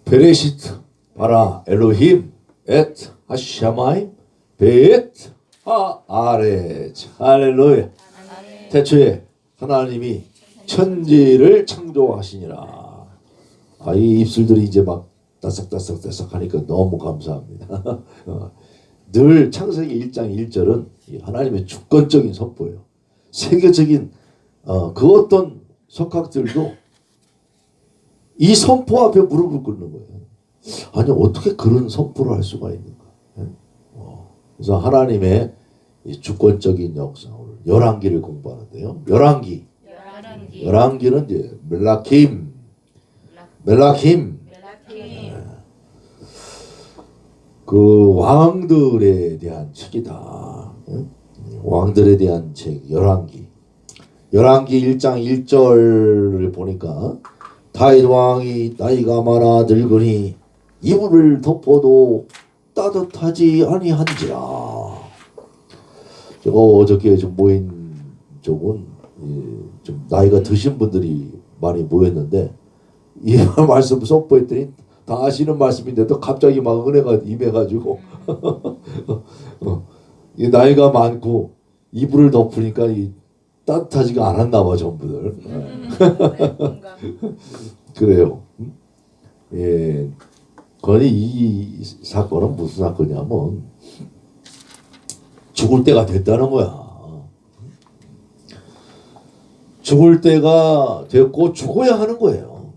베레시트 바라 엘로힘 엣 하샤마임 베엣 하아레츠 할렐루야. 태초에 하나님이 천지를 창조하시니라. 이 입술들이 이제 막 따싹따싹따싹 하니까 너무 감사합니다. 늘 창세기 1장 1절은 하나님의 주권적인 선포예요. 세계적인 그 어떤 석학들도 이 선포 앞에 무릎을 꿇는 거예요. 아니 어떻게 그런 선포를 할 수가 있는가. 그래서 하나님의 이 주권적인 역사, 열왕기를 공부하는데요. 열왕기는 이제 멜라킴 그 왕들에 대한 책이다. 왕들에 대한 책 열왕기 1장 1절을 보니까 다윗 왕이 나이가 많아 늙으니 이불을 덮어도 따뜻하지 아니한지라. 제가 어저께 좀 모인 쪽은 좀 나이가 드신 분들이 많이 모였는데 이 말씀 선포했더니 다 아시는 말씀인데도 갑자기 막 은혜가 임해가지고 이 나이가 많고 이불을 덮으니까 따뜻하지가 않았나 봐 전부들. 그래요. 예, 그러니 이 사건은 무슨 사건이냐면 죽을 때가 됐다는 거야. 죽을 때가 됐고 죽어야 하는 거예요.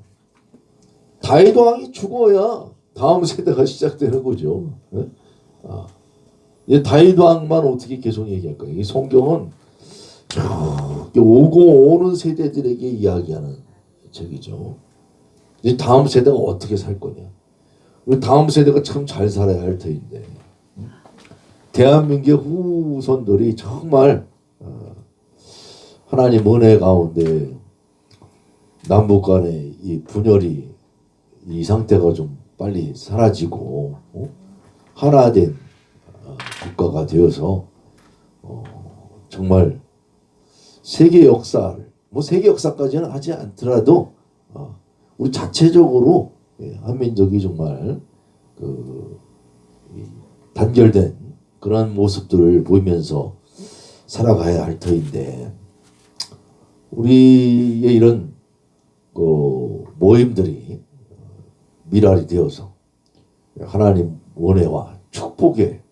다윗 왕이 죽어야 다음 세대가 시작되는 거죠. 다윗 왕만 어떻게 계속 얘기할까요? 이 성경은 오고 오는 세대들에게 이야기하는 책이죠. 이 다음 세대가 어떻게 살 거냐. 우리 다음 세대가 참 잘 살아야 할 터인데 대한민국의 후손들이 정말 하나님 은혜 가운데 남북 간의 이 분열이 이 상태가 좀 빨리 사라지고 하나된 국가가 되어서 정말 세계 역사를 세계 역사까지는 하지 않더라도 우리 자체적으로 한민족이 정말 단결된 그런 모습들을 보이면서 살아가야 할 터인데 우리의 이런 모임들이 미랄이 되어서 하나님 은혜와 축복의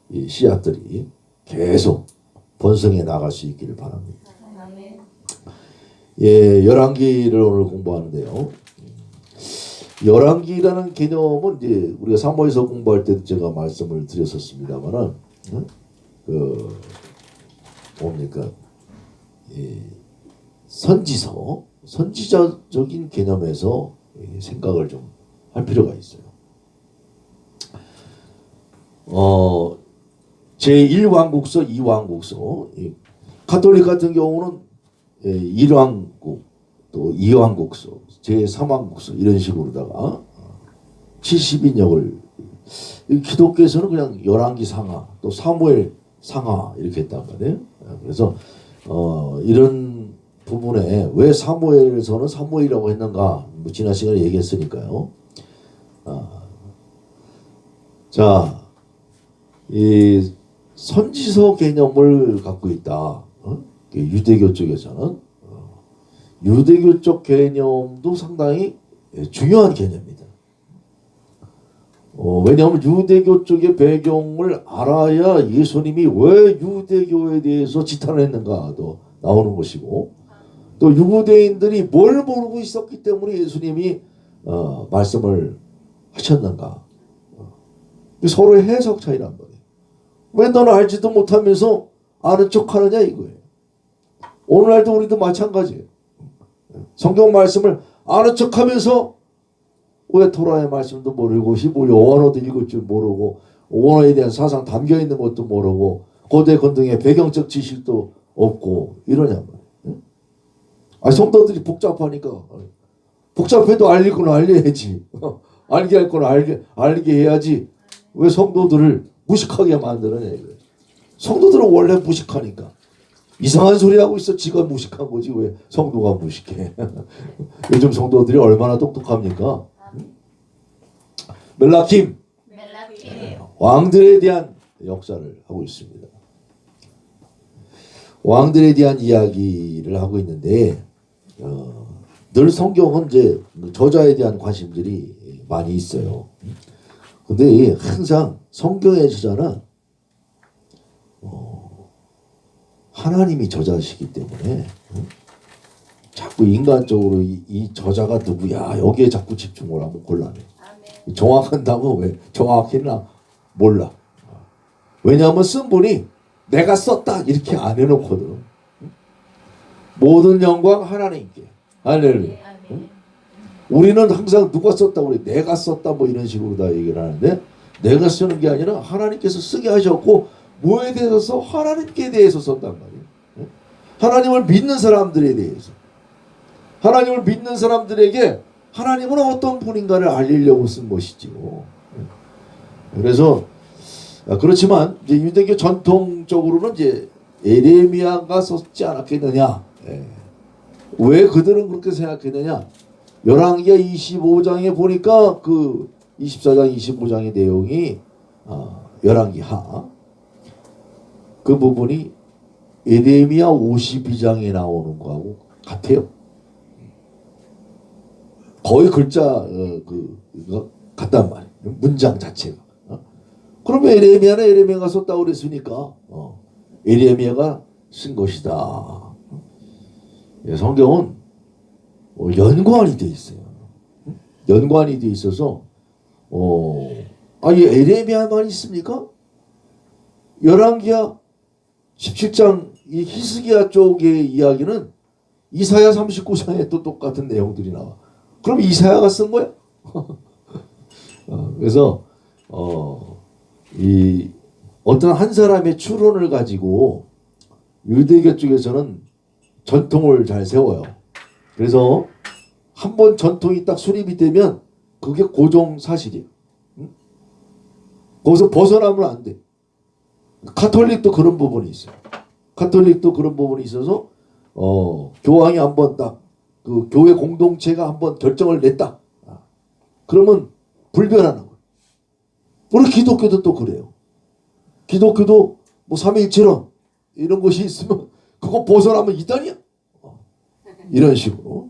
이 씨앗들이 계속 번성해 나갈 수 있기를 바랍니다. 예, 열왕기를 오늘 공부하는데요. 열왕기라는 개념은 이제 우리가 사무엘서 공부할 때도 제가 말씀을 드렸었습니다만은 뭡니까? 선지자적인 개념에서 생각을 좀 할 필요가 있어요. 제1왕국서, 2왕국서, 가톨릭 같은 경우는 1왕국, 또 2왕국서, 제3왕국서 이런 식으로다가 70인역을 기독교에서는 그냥 열왕기 상하, 또 사무엘 상하 이렇게 했단 말이에요. 그래서 이런 부분에 왜 사무엘서는 사무엘이라고 했는가 지난 시간에 얘기했으니까요. 자, 이 선지서 개념을 갖고 있다. 유대교 쪽에서는 유대교 쪽 개념도 상당히 중요한 개념입니다. 왜냐하면 유대교 쪽의 배경을 알아야 예수님이 왜 유대교에 대해서 지탄을 했는가도 나오는 것이고 또 유대인들이 뭘 모르고 있었기 때문에 예수님이 말씀을 하셨는가. 서로의 해석 차이란 말이에요. 왜 너는 알지도 못하면서 아는 척하느냐 이거예요. 오늘날도 우리도 마찬가지예요. 성경 말씀을 아는 척하면서 왜 토라의 말씀도 모르고 히브리 원어도 읽을 줄 모르고 원어에 대한 사상 담겨 있는 것도 모르고 고대 건등의 배경적 지식도 없고 이러냐 말이에요. 성도들이 복잡하니까 복잡해도 알릴 건 알려야지. 알게 할 건 알게 해야지. 왜 성도들을 무식하게 만드느냐 이거예요. 성도들은 원래 무식하니까 이상한 소리 하고 있어. 지가 무식한 거지 왜 성도가 무식해. 요즘 성도들이 얼마나 똑똑합니까? 멜라킴. 왕들에 대한 역사를 하고 있습니다. 왕들에 대한 이야기를 하고 있는데 늘 성경은 이제 저자에 대한 관심들이 많이 있어요. 근데 항상 성경의 저자는 하나님이 저자시기 때문에 자꾸 인간적으로 이 저자가 누구야 여기에 자꾸 집중을 하면 곤란해. 정확한다고 왜 정확히나 몰라. 왜냐하면 쓴 분이 내가 썼다 이렇게 안 해놓거든. 모든 영광 하나님께. 할렐루야. 우리는 항상 누가 썼다 그래. 내가 썼다 뭐 이런 식으로 다 얘기를 하는데 내가 쓰는 게 아니라 하나님께서 쓰게 하셨고 뭐에 대해서 하나님께 대해서 썼단 말이에요. 하나님을 믿는 사람들에 대해서. 하나님을 믿는 사람들에게 하나님은 어떤 분인가를 알리려고 쓴 것이지요. 그래서 그렇지만 이제 유대교 전통적으로는 이제 예레미야가 썼지 않았겠느냐. 왜 그들은 그렇게 생각했느냐? 열왕기하 25장에 보니까 그 24장 25장의 내용이 열왕기하 그 부분이 예레미야 52장에 나오는 거하고 같아요. 거의 글자 같단 말이에요. 문장 자체가. 그러면 예레미야가 썼다고 그랬으니까 예레미야가 쓴 것이다. 성경은 연관이 돼 있어요. 연관이 돼 있어서 예레미야만 있습니까? 열왕기하 17장 이 히스기야 쪽의 이야기는 이사야 39장에 또 똑같은 내용들이 나와. 그럼 이사야가 쓴 거야? 그래서 이 어떤 한 사람의 추론을 가지고 유대교 쪽에서는 전통을 잘 세워요. 그래서 한번 전통이 딱 수립이 되면 그게 고정 사실이에요. 거기서 벗어나면 안 돼. 가톨릭도 그런 부분이 있어요. 가톨릭도 그런 부분이 있어서 교황이 한번 딱 그 교회 공동체가 한번 결정을 냈다. 그러면 불변하는 거예요. 우리 기독교도 또 그래요. 기독교도 뭐 삼위일체론 이런 것이 있으면 그거 벗어나면 이단이야. 이런 식으로.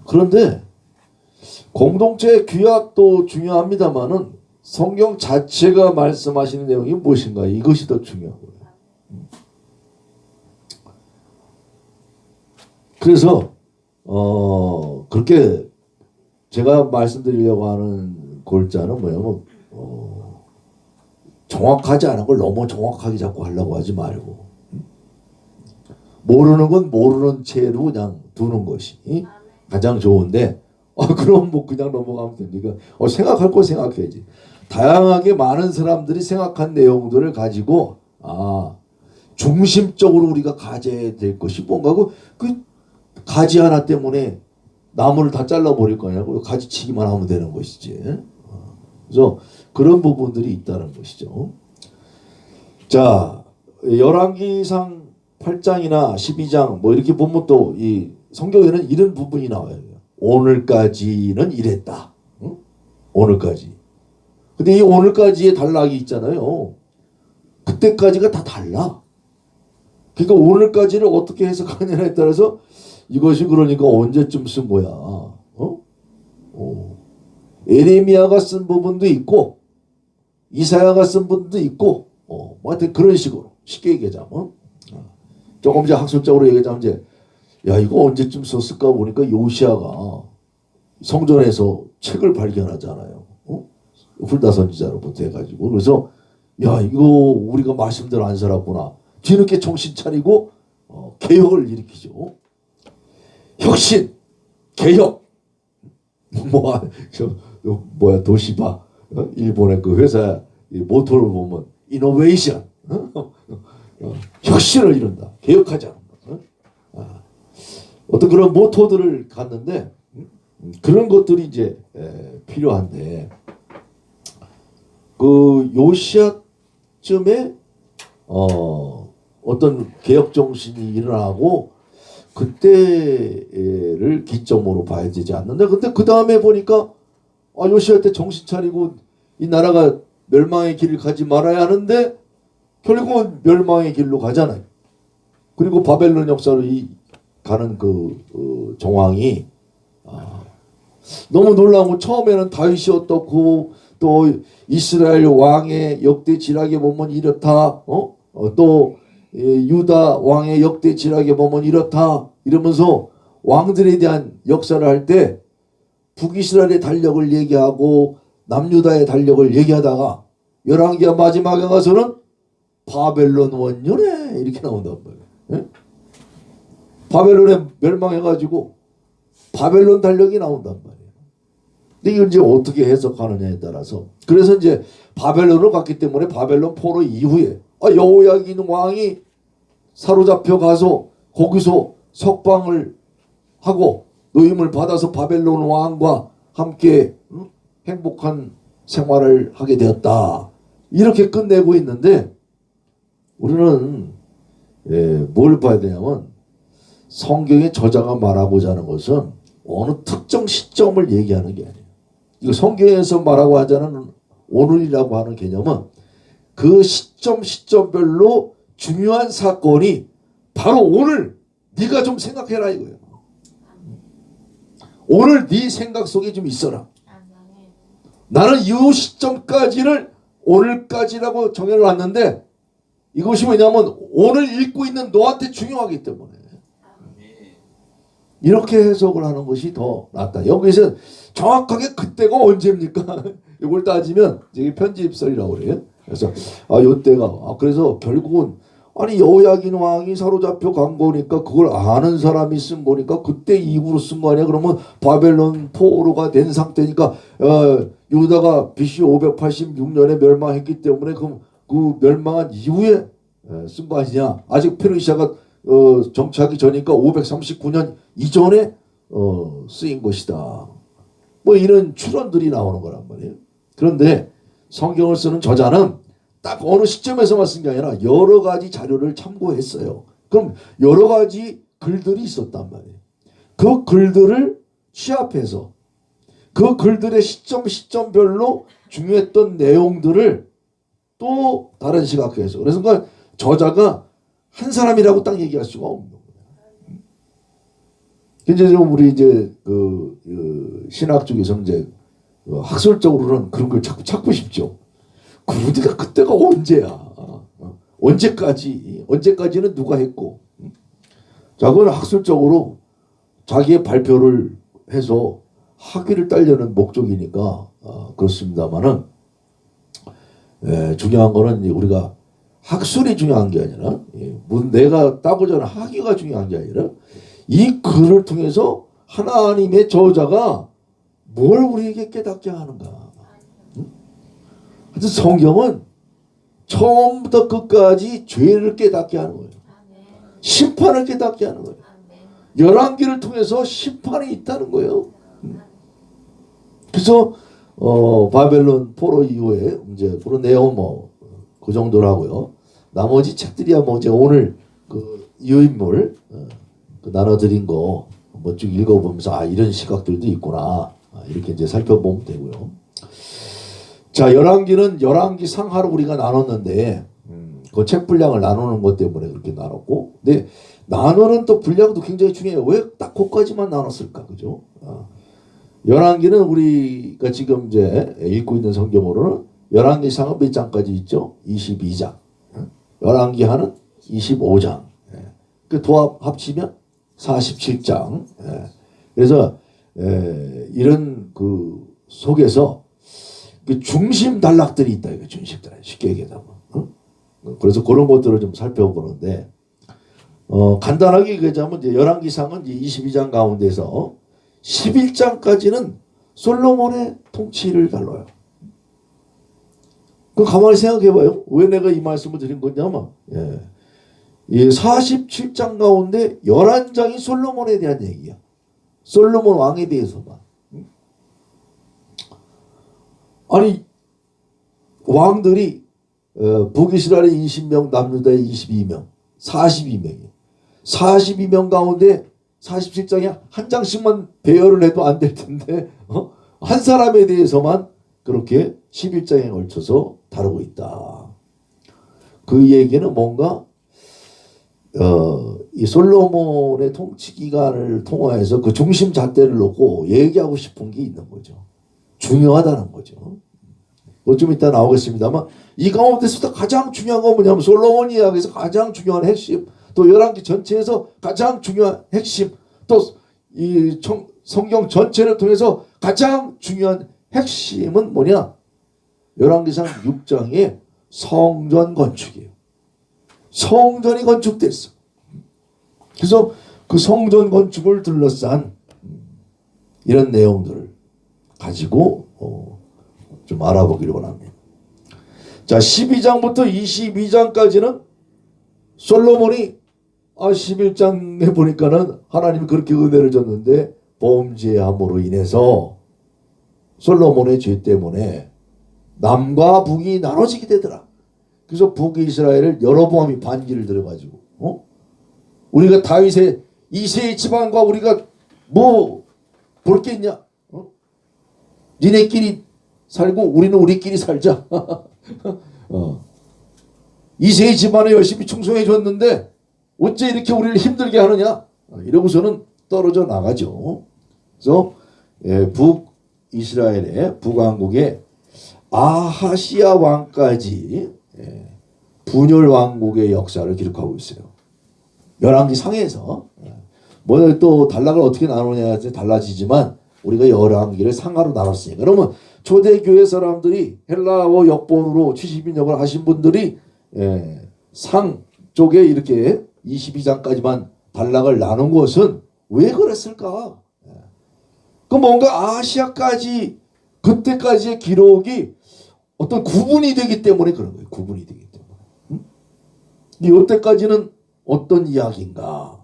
그런데 공동체 규약도 중요합니다만은 성경 자체가 말씀하시는 내용이 무엇인가 이것이 더 중요하고요. 그래서 그렇게 제가 말씀드리려고 하는 골자는 뭐냐면 정확하지 않은 걸 너무 정확하게 자꾸 하려고 하지 말고 모르는 건 모르는 채로 그냥 두는 것이 가장 좋은데 그럼 뭐 그냥 넘어가면 되니까 생각할 거 생각해야지. 다양하게 많은 사람들이 생각한 내용들을 가지고 중심적으로 우리가 가져야 될 것이 뭔가고 그 가지 하나 때문에 나무를 다 잘라버릴 거냐고 가지치기만 하면 되는 것이지. 그래서 그런 부분들이 있다는 것이죠. 자, 열왕기상 8장이나 12장 뭐 이렇게 보면 또 이 성경에는 이런 부분이 나와요. 오늘까지는 이랬다. 응? 오늘까지. 근데 이 오늘까지의 단락이 있잖아요. 그때까지가 다 달라. 그러니까 오늘까지를 어떻게 해석하느냐에 따라서 이것이 그러니까 언제쯤 쓴 거야. 에레미야가 쓴 부분도 있고 이사야가 쓴 부분도 있고 뭐 하여튼 그런 식으로 쉽게 얘기하자면 조금 이제 학술적으로 얘기하자면 이제 이거 언제쯤 썼을까 보니까 요시야가 성전에서 책을 발견하잖아요. 훌다 선지자로부터 해가지고 그래서 이거 우리가 말씀대로 안 살았구나. 뒤늦게 정신 차리고 개혁을 일으키죠. 혁신, 개혁, 도시바, 일본의 그 회사 모토를 보면 이노베이션, 혁신을 이룬다, 개혁하자. 어떤 그런 모토들을 갖는데 그런 것들이 이제 필요한데 그 요시야쯤에 어떤 개혁 정신이 일어나고 그때를 기점으로 봐야 되지 않는데 근데 그 다음에 보니까 요시야 때 정신 차리고 이 나라가 멸망의 길을 가지 말아야 하는데 결국은 멸망의 길로 가잖아요. 그리고 바벨론 역사로 가는 정황이 너무 놀라운 거, 처음에는 다윗이 어떻고 또 이스라엘 왕의 역대 지략에 보면 이렇다, 또 유다 왕의 역대 지략에 보면 이렇다 이러면서 왕들에 대한 역사를 할 때 북이스라엘의 달력을 얘기하고 남유다의 달력을 얘기하다가 열왕기하 마지막에 가서는 바벨론 원년에 이렇게 나온단 말이에요. 예? 바벨론에 멸망해가지고 바벨론 달력이 나온단 말이에요. 근데 이걸 이제 어떻게 해석하느냐에 따라서, 그래서 이제 바벨론으로 갔기 때문에 바벨론 포로 이후에 여호야긴 왕이 사로잡혀 가서 거기서 석방을 하고 노임을 받아서 바벨론 왕과 함께 행복한 생활을 하게 되었다. 이렇게 끝내고 있는데 우리는 뭘 봐야 되냐면 성경의 저자가 말하고자 하는 것은 어느 특정 시점을 얘기하는 게 아니에요. 이거 성경에서 말하고 하자는 오늘이라고 하는 개념은 그 시점별로 중요한 사건이 바로 오늘 네가 좀 생각해라 이거예요. 오늘 네 생각 속에 좀 있어라. 나는 이 시점까지를 오늘까지라고 정해놨는데 이것이 뭐냐면 오늘 읽고 있는 너한테 중요하기 때문에 이렇게 해석을 하는 것이 더 낫다. 여기서 정확하게 그때가 언제입니까? 이걸 따지면 이게 편집설이라고 그래요. 그래서 요때가 그래서 결국은 여호야긴 왕이 사로잡혀 간 거니까 그걸 아는 사람이 쓴 거니까 그때 이후로 쓴 거 아니야? 그러면 바벨론 포로가 된 상태니까 유다가 BC 586년에 멸망했기 때문에 그 멸망한 이후에 쓴 거 아니냐? 아직 페르시아가 정치하기 전이니까 539년 이전에 쓰인 것이다. 뭐 이런 추론들이 나오는 거란 말이에요. 그런데 성경을 쓰는 저자는 딱 어느 시점에서만 쓴 게 아니라 여러 가지 자료를 참고했어요. 그럼 여러 가지 글들이 있었단 말이에요. 그 글들을 취합해서 그 글들의 시점별로 중요했던 내용들을 또 다른 시각에서, 그래서 그러니까 저자가 한 사람이라고 딱 얘기할 수가 없는 거예요. 이제 좀 우리 이제 신학 쪽에서는 이제 학술적으로는 그런 걸 자꾸 찾고 싶죠. 그러니까 그때가 언제야? 언제까지는 누가 했고? 자, 그건 학술적으로 자기의 발표를 해서 학위를 따려는 목적이니까 그렇습니다만은 중요한 거는 우리가 학술이 중요한 게 아니라 내가 따고자 하는 학위가 중요한 게 아니라 이 글을 통해서 하나님의 저자가 뭘 우리에게 깨닫게 하는가. 그래서 성경은 처음부터 끝까지 죄를 깨닫게 하는 거예요. 심판을 깨닫게 하는 거예요. 열왕기를 통해서 심판이 있다는 거예요. 그래서 바벨론 포로 이후에 이제 그런 내용 그 정도로 하고요. 나머지 책들이야 이제 오늘 유인물 나눠드린 거 한번 쭉 읽어보면서 이런 시각들도 있구나 이렇게 이제 살펴보면 되고요. 자, 열왕기는 열왕기 상하로 우리가 나눴는데 그 책 분량을 나누는 것 때문에 그렇게 나눴고, 근데 나누는 또 분량도 굉장히 중요해요. 왜 딱 그까지만 나눴을까, 그죠? 열왕기는 우리가 지금 이제 읽고 있는 성경으로는 열왕기 상은 몇 장까지 있죠? 22장. 열왕기하는 25장. 그 도합 합치면 47장. 그래서 이런 속에서 중심 단락들이 있다. 이거 중심 단락. 쉽게 얘기하면. 그래서 그런 것들을 좀 살펴보는데 간단하게 얘기하자면 이제 열왕기상은 22장 가운데서 11장까지는 솔로몬의 통치를 다뤄요. 그 가만히 생각해봐요. 왜 내가 이 말씀을 드린 거냐면 이 47장 가운데 11장이 솔로몬에 대한 얘기야. 솔로몬 왕에 대해서만. 아니 왕들이 북이스라엘의 20명, 남유다의 22명, 42명이에요. 42명 가운데 47장에 한 장씩만 배열을 해도 안 될 텐데 한 사람에 대해서만 그렇게 11장에 걸쳐서 다루고 있다. 그 얘기는 뭔가 이 솔로몬의 통치 기간을 통하여서 그 중심 잣대를 놓고 얘기하고 싶은 게 있는 거죠. 중요하다는 거죠. 좀 이따 나오겠습니다만 이 가운데서도 가장 중요한 건 뭐냐면 솔로몬 이야기에서 가장 중요한 핵심, 또 열왕기 전체에서 가장 중요한 핵심, 또 이 성경 전체를 통해서 가장 중요한 핵심은 뭐냐? 열왕기상 6장의 성전 건축이에요. 성전이 건축됐어. 그래서 그 성전 건축을 둘러싼 이런 내용들을 가지고 좀 알아보기를 원합니다. 자, 12장부터 22장까지는 솔로몬이 11장에 보니까는 하나님이 그렇게 은혜를 줬는데 범죄함으로 인해서 솔로몬의 죄 때문에 남과 북이 나눠지게 되더라. 그래서 북이스라엘을 여로보암이 반기를 들어가지고 우리가 다윗의 이세의 집안과 우리가 뭐 볼 게 있냐? 니네끼리 살고 우리는 우리끼리 살자. 이세의 집안에 열심히 충성해 줬는데 어째 이렇게 우리를 힘들게 하느냐? 이러고서는 떨어져 나가죠. 그래서 북이스라엘의 북왕국의 아하시아 왕까지 분열 왕국의 역사를 기록하고 있어요. 열왕기 상에서 뭐 또 단락을 어떻게 나누느냐에 달라지지만 우리가 열왕기를 상하로 나눴으니까 그러면 초대교회 사람들이 헬라어 역본으로 70인역을 하신 분들이 상 쪽에 이렇게 22장까지만 단락을 나눈 것은 왜 그랬을까? 그 뭔가 아시아까지 그때까지의 기록이 어떤 구분이 되기 때문에 그런 거예요. 구분이 되기 때문에. 이때까지는 어떤 이야기인가?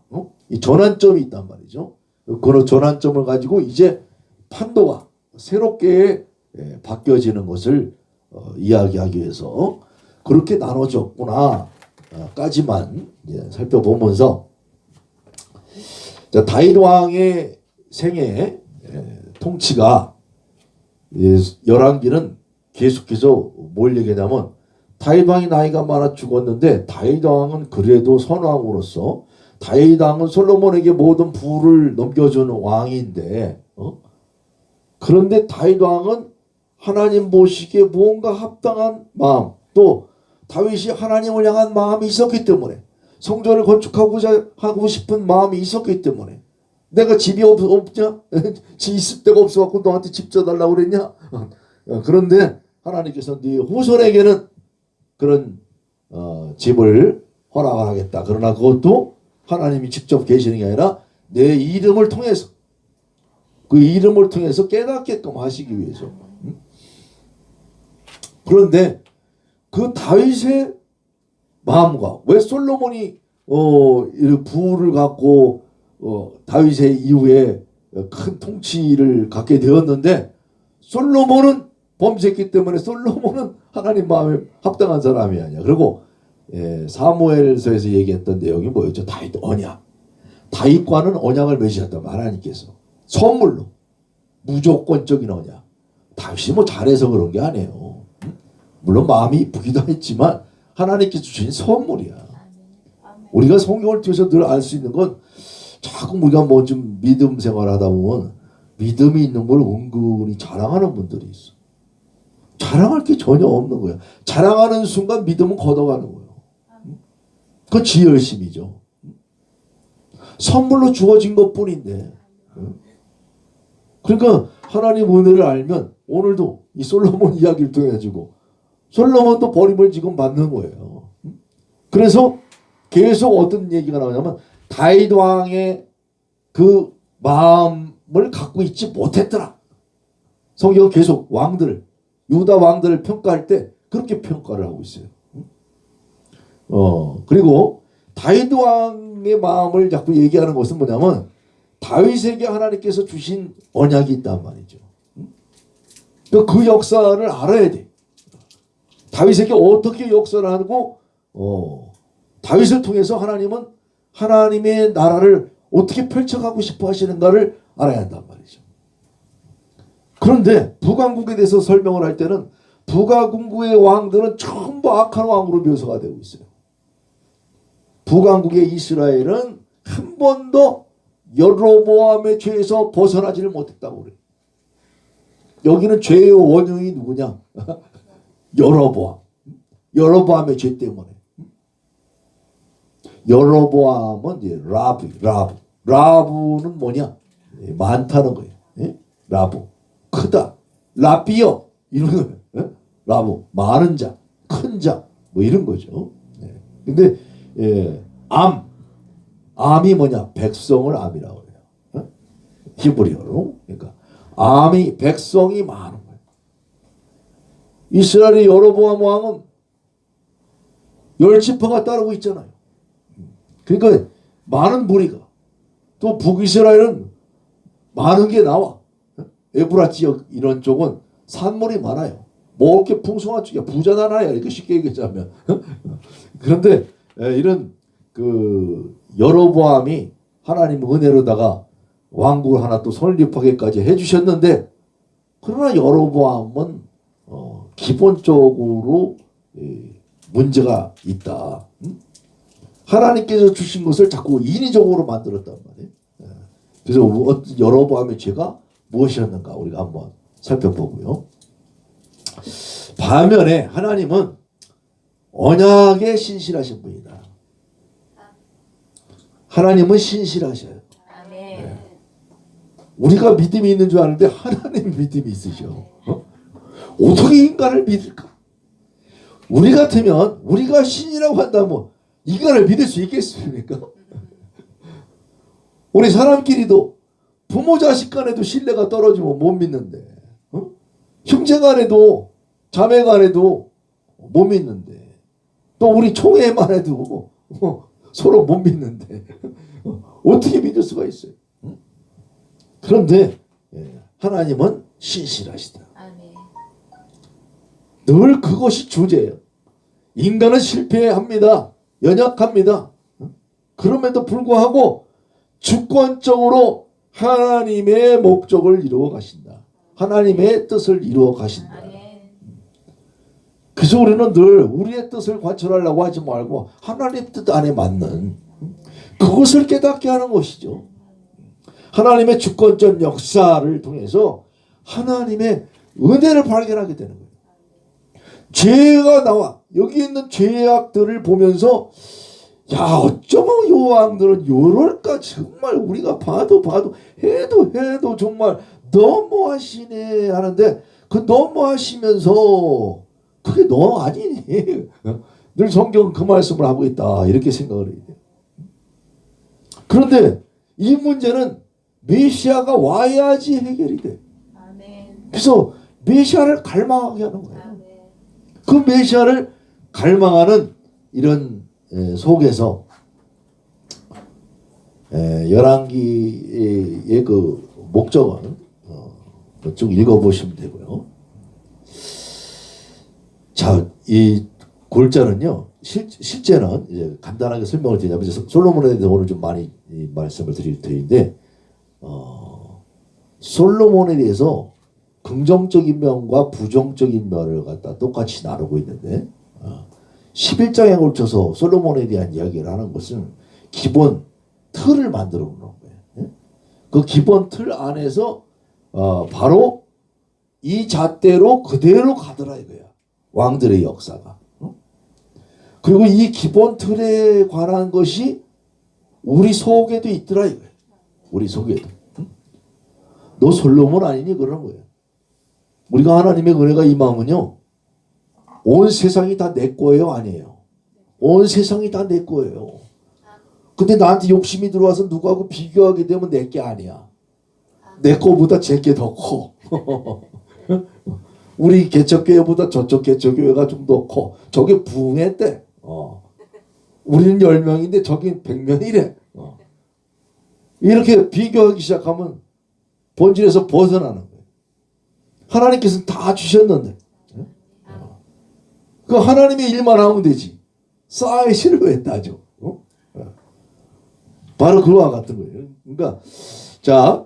이 전환점이 있단 말이죠. 그런 전환점을 가지고 이제 판도가 새롭게 바뀌어지는 것을 이야기하기 위해서 그렇게 나눠졌구나 까지만 살펴보면서 다윗 왕의 생애 통치가 열왕기는 계속해서 뭘 얘기하냐면 다윗 왕이 나이가 많아 죽었는데 다윗 왕은 그래도 선왕으로서 다윗 왕은 솔로몬에게 모든 부를 넘겨주는 왕인데 그런데 다윗 왕은 하나님 보시기에 무언가 합당한 마음, 또 다윗이 하나님을 향한 마음이 있었기 때문에 성전을 건축하고자 하고 싶은 마음이 있었기 때문에 내가 집이 없냐? 있을 데가 없어갖고 너한테 집 져달라고 그랬냐? 그런데 하나님께서 네 후손에게는 그런 집을 허락하겠다. 그러나 그것도 하나님이 직접 계시는 게 아니라 내 이름을 통해서 그 이름을 통해서 깨닫게끔 하시기 위해서. 그런데 그 다윗의 마음과 왜 솔로몬이 부를 갖고 다윗의 이후에 큰 통치를 갖게 되었는데 솔로몬은 범죄했기 때문에 솔로몬은 하나님 마음에 합당한 사람이 아니야. 그리고 사무엘서에서 얘기했던 내용이 뭐였죠? 다윗 언약. 다윗과는 언약을 맺으셨다. 하나님께서 선물로 무조건적인 언약. 다윗이 뭐 잘해서 그런 게 아니에요. 물론 마음이 이쁘기도 했지만 하나님께서 주신 선물이야. 우리가 성경을 통해서 늘 알 수 있는 건 자꾸 우리가 뭐 좀 믿음 생활하다 보면 믿음이 있는 걸 은근히 자랑하는 분들이 있어. 자랑할 게 전혀 없는 거야. 자랑하는 순간 믿음은 걷어가는 거예요. 그건 지 열심이죠. 선물로 주어진 것뿐인데. 그러니까 하나님 은혜를 알면 오늘도 이 솔로몬 이야기를 통해 가지고 솔로몬도 버림을 지금 받는 거예요. 그래서 계속 어떤 얘기가 나오냐면 다윗 왕의 그 마음을 갖고 있지 못했더라. 성경은 계속 왕들, 유다 왕들을 평가할 때 그렇게 평가를 하고 있어요. 그리고 다윗 왕의 마음을 자꾸 얘기하는 것은 뭐냐면 다윗에게 하나님께서 주신 언약이 있단 말이죠. 그 역사를 알아야 돼. 다윗에게 어떻게 역사를 하고 다윗을 통해서 하나님은 하나님의 나라를 어떻게 펼쳐가고 싶어 하시는가를 알아야 한단 말이죠. 그런데 북왕국에 대해서 설명을 할 때는 북왕국의 왕들은 전부 악한 왕으로 묘사가 되고 있어요. 북왕국의 이스라엘은 한 번도 여로보암의 죄에서 벗어나지를 못했다고 그래요. 여기는 죄의 원흉이 누구냐? 여로보암. 여로보암의 죄 때문에. 여로보암은 이제 라브는 뭐냐? 많다는 거예요. 예? 라브. 크다. 라비어. 이런 거예요. 예? 라브. 많은 자. 큰 자. 뭐 이런 거죠. 예. 근데, 암이 뭐냐? 백성을 암이라고 해요. 예? 히브리어로. 그러니까, 암이, 백성이 많은 거예요. 이스라엘의 여로보암 왕은 10지파가 따르고 있잖아요. 그러니까 많은 무리가 또 북이스라엘은 많은 게 나와. 에브라 지역 이런 쪽은 산물이 많아요. 먹을 게 풍성한 쪽이야. 부자 나라야. 이렇게 쉽게 얘기하자면. 그런데 이런 그 여로보암이 하나님 은혜로다가 왕국을 하나 또 설립하기까지 해주셨는데, 그러나 여로보암은 기본적으로 문제가 있다. 하나님께서 주신 것을 자꾸 인위적으로 만들었단 말이에요. 그래서 여로보암의 죄가 무엇이었는가 우리가 한번 살펴보고요. 반면에 하나님은 언약에 신실하신 분이다. 하나님은 신실하셔요. 네. 우리가 믿음이 있는 줄 아는데 하나님 믿음이 있으셔. 어떻게 인간을 믿을까? 우리 같으면 우리가 신이라고 한다면 인간을 믿을 수 있겠습니까? 우리 사람끼리도 부모 자식 간에도 신뢰가 떨어지면 못 믿는데, 형제 간에도 자매 간에도 못 믿는데, 또 우리 총회만 해도 서로 못 믿는데 어떻게 믿을 수가 있어요? 그런데 하나님은 신실하시다. 늘 그것이 주제예요. 인간은 실패합니다. 연약합니다. 그럼에도 불구하고 주권적으로 하나님의 목적을 이루어 가신다. 하나님의 뜻을 이루어 가신다. 그래서 우리는 늘 우리의 뜻을 관철하려고 하지 말고 하나님의 뜻 안에 맞는 그것을 깨닫게 하는 것이죠. 하나님의 주권적 역사를 통해서 하나님의 은혜를 발견하게 되는 거예요. 죄가 나와 여기 있는 죄악들을 보면서, 야, 어쩌면 요 왕들은 요럴까? 정말 우리가 봐도 해도 정말 너무하시네 하는데, 그 너무하시면서 그게 너 아니니? 늘 성경은 그 말씀을 하고 있다, 이렇게 생각을 해요. 그런데 이 문제는 메시아가 와야지 해결이 돼. 그래서 메시아를 갈망하게 하는 거예요. 그 메시아를 갈망하는 이런 속에서 열왕기의 그 목적은 쭉 읽어보시면 되고요. 자, 이 골자는요, 실제는 이제 간단하게 설명을 드리자면, 솔로몬에 대해서 오늘 좀 많이 말씀을 드릴 터인데, 솔로몬에 대해서 긍정적인 면과 부정적인 면을 갖다 똑같이 나누고 있는데, 11장에 걸쳐서 솔로몬에 대한 이야기를 하는 것은 기본 틀을 만들어 놓는 거예요. 그 기본 틀 안에서 바로 이 잣대로 그대로 가더라 이거야. 왕들의 역사가. 그리고 이 기본 틀에 관한 것이 우리 속에도 있더라 이거야. 우리 속에도. 너 솔로몬 아니니? 그러는 거예요. 우리가 하나님의 은혜가 임하면요, 온 세상이 다 내 거예요? 아니에요. 온 세상이 다 내 거예요. 근데 나한테 욕심이 들어와서 누구하고 비교하게 되면 내 게 아니야. 내 거보다 제 게 더 커. 우리 개척교회보다 저쪽 개척교회가 좀 더 커. 저게 부흥했대. 우리는 10명인데 저긴 100명이래. 이렇게 비교하기 시작하면 본질에서 벗어나는 거예요. 하나님께서는 다 주셨는데, 그 하나님의 일만 하면 되지. 쌓이시를 왜 따져? 바로 그와 같은 거예요. 그러니까 자,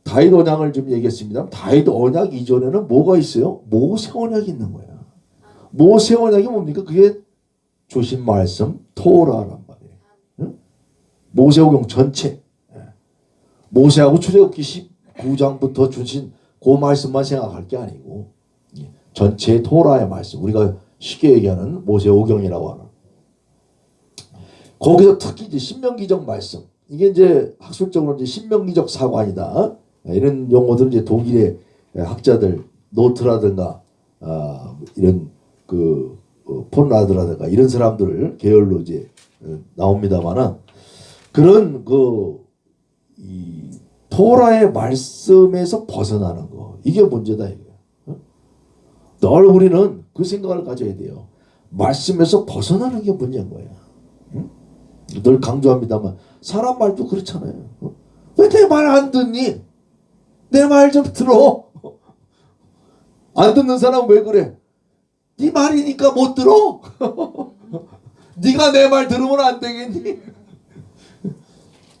다윗 언약을 좀 얘기했습니다. 다윗 언약 이전에는 뭐가 있어요? 모세 언약이 있는 거야. 모세 언약이 뭡니까? 그게 주신 말씀 토라란 말이에요. 응? 모세오경 전체. 모세하고 출애굽기 19장부터 주신 그 말씀만 생각할 게 아니고 전체 토라의 말씀, 우리가 쉽게 얘기하는 모세오경이라고 하는, 거기서 특히 이제 신명기적 말씀, 이게 이제 학술적으로 이제 신명기적 사관이다, 이런 용어들은 이제 독일의 학자들 노트라든가 이런 그 폰라드라든가 이런 사람들 계열로 이제 나옵니다만은, 그런 이 토라의 말씀에서 벗어나는 거, 이게 문제다 이게. 늘 우리는 그 생각을 가져야 돼요. 말씀에서 벗어나는 게 문제인 거야. 늘 강조합니다만 사람 말도 그렇잖아요. 왜 내 말 안 듣니? 내 말 좀 들어. 안 듣는 사람은 왜 그래? 네 말이니까 못 들어. 네가 내 말 들으면 안 되겠니?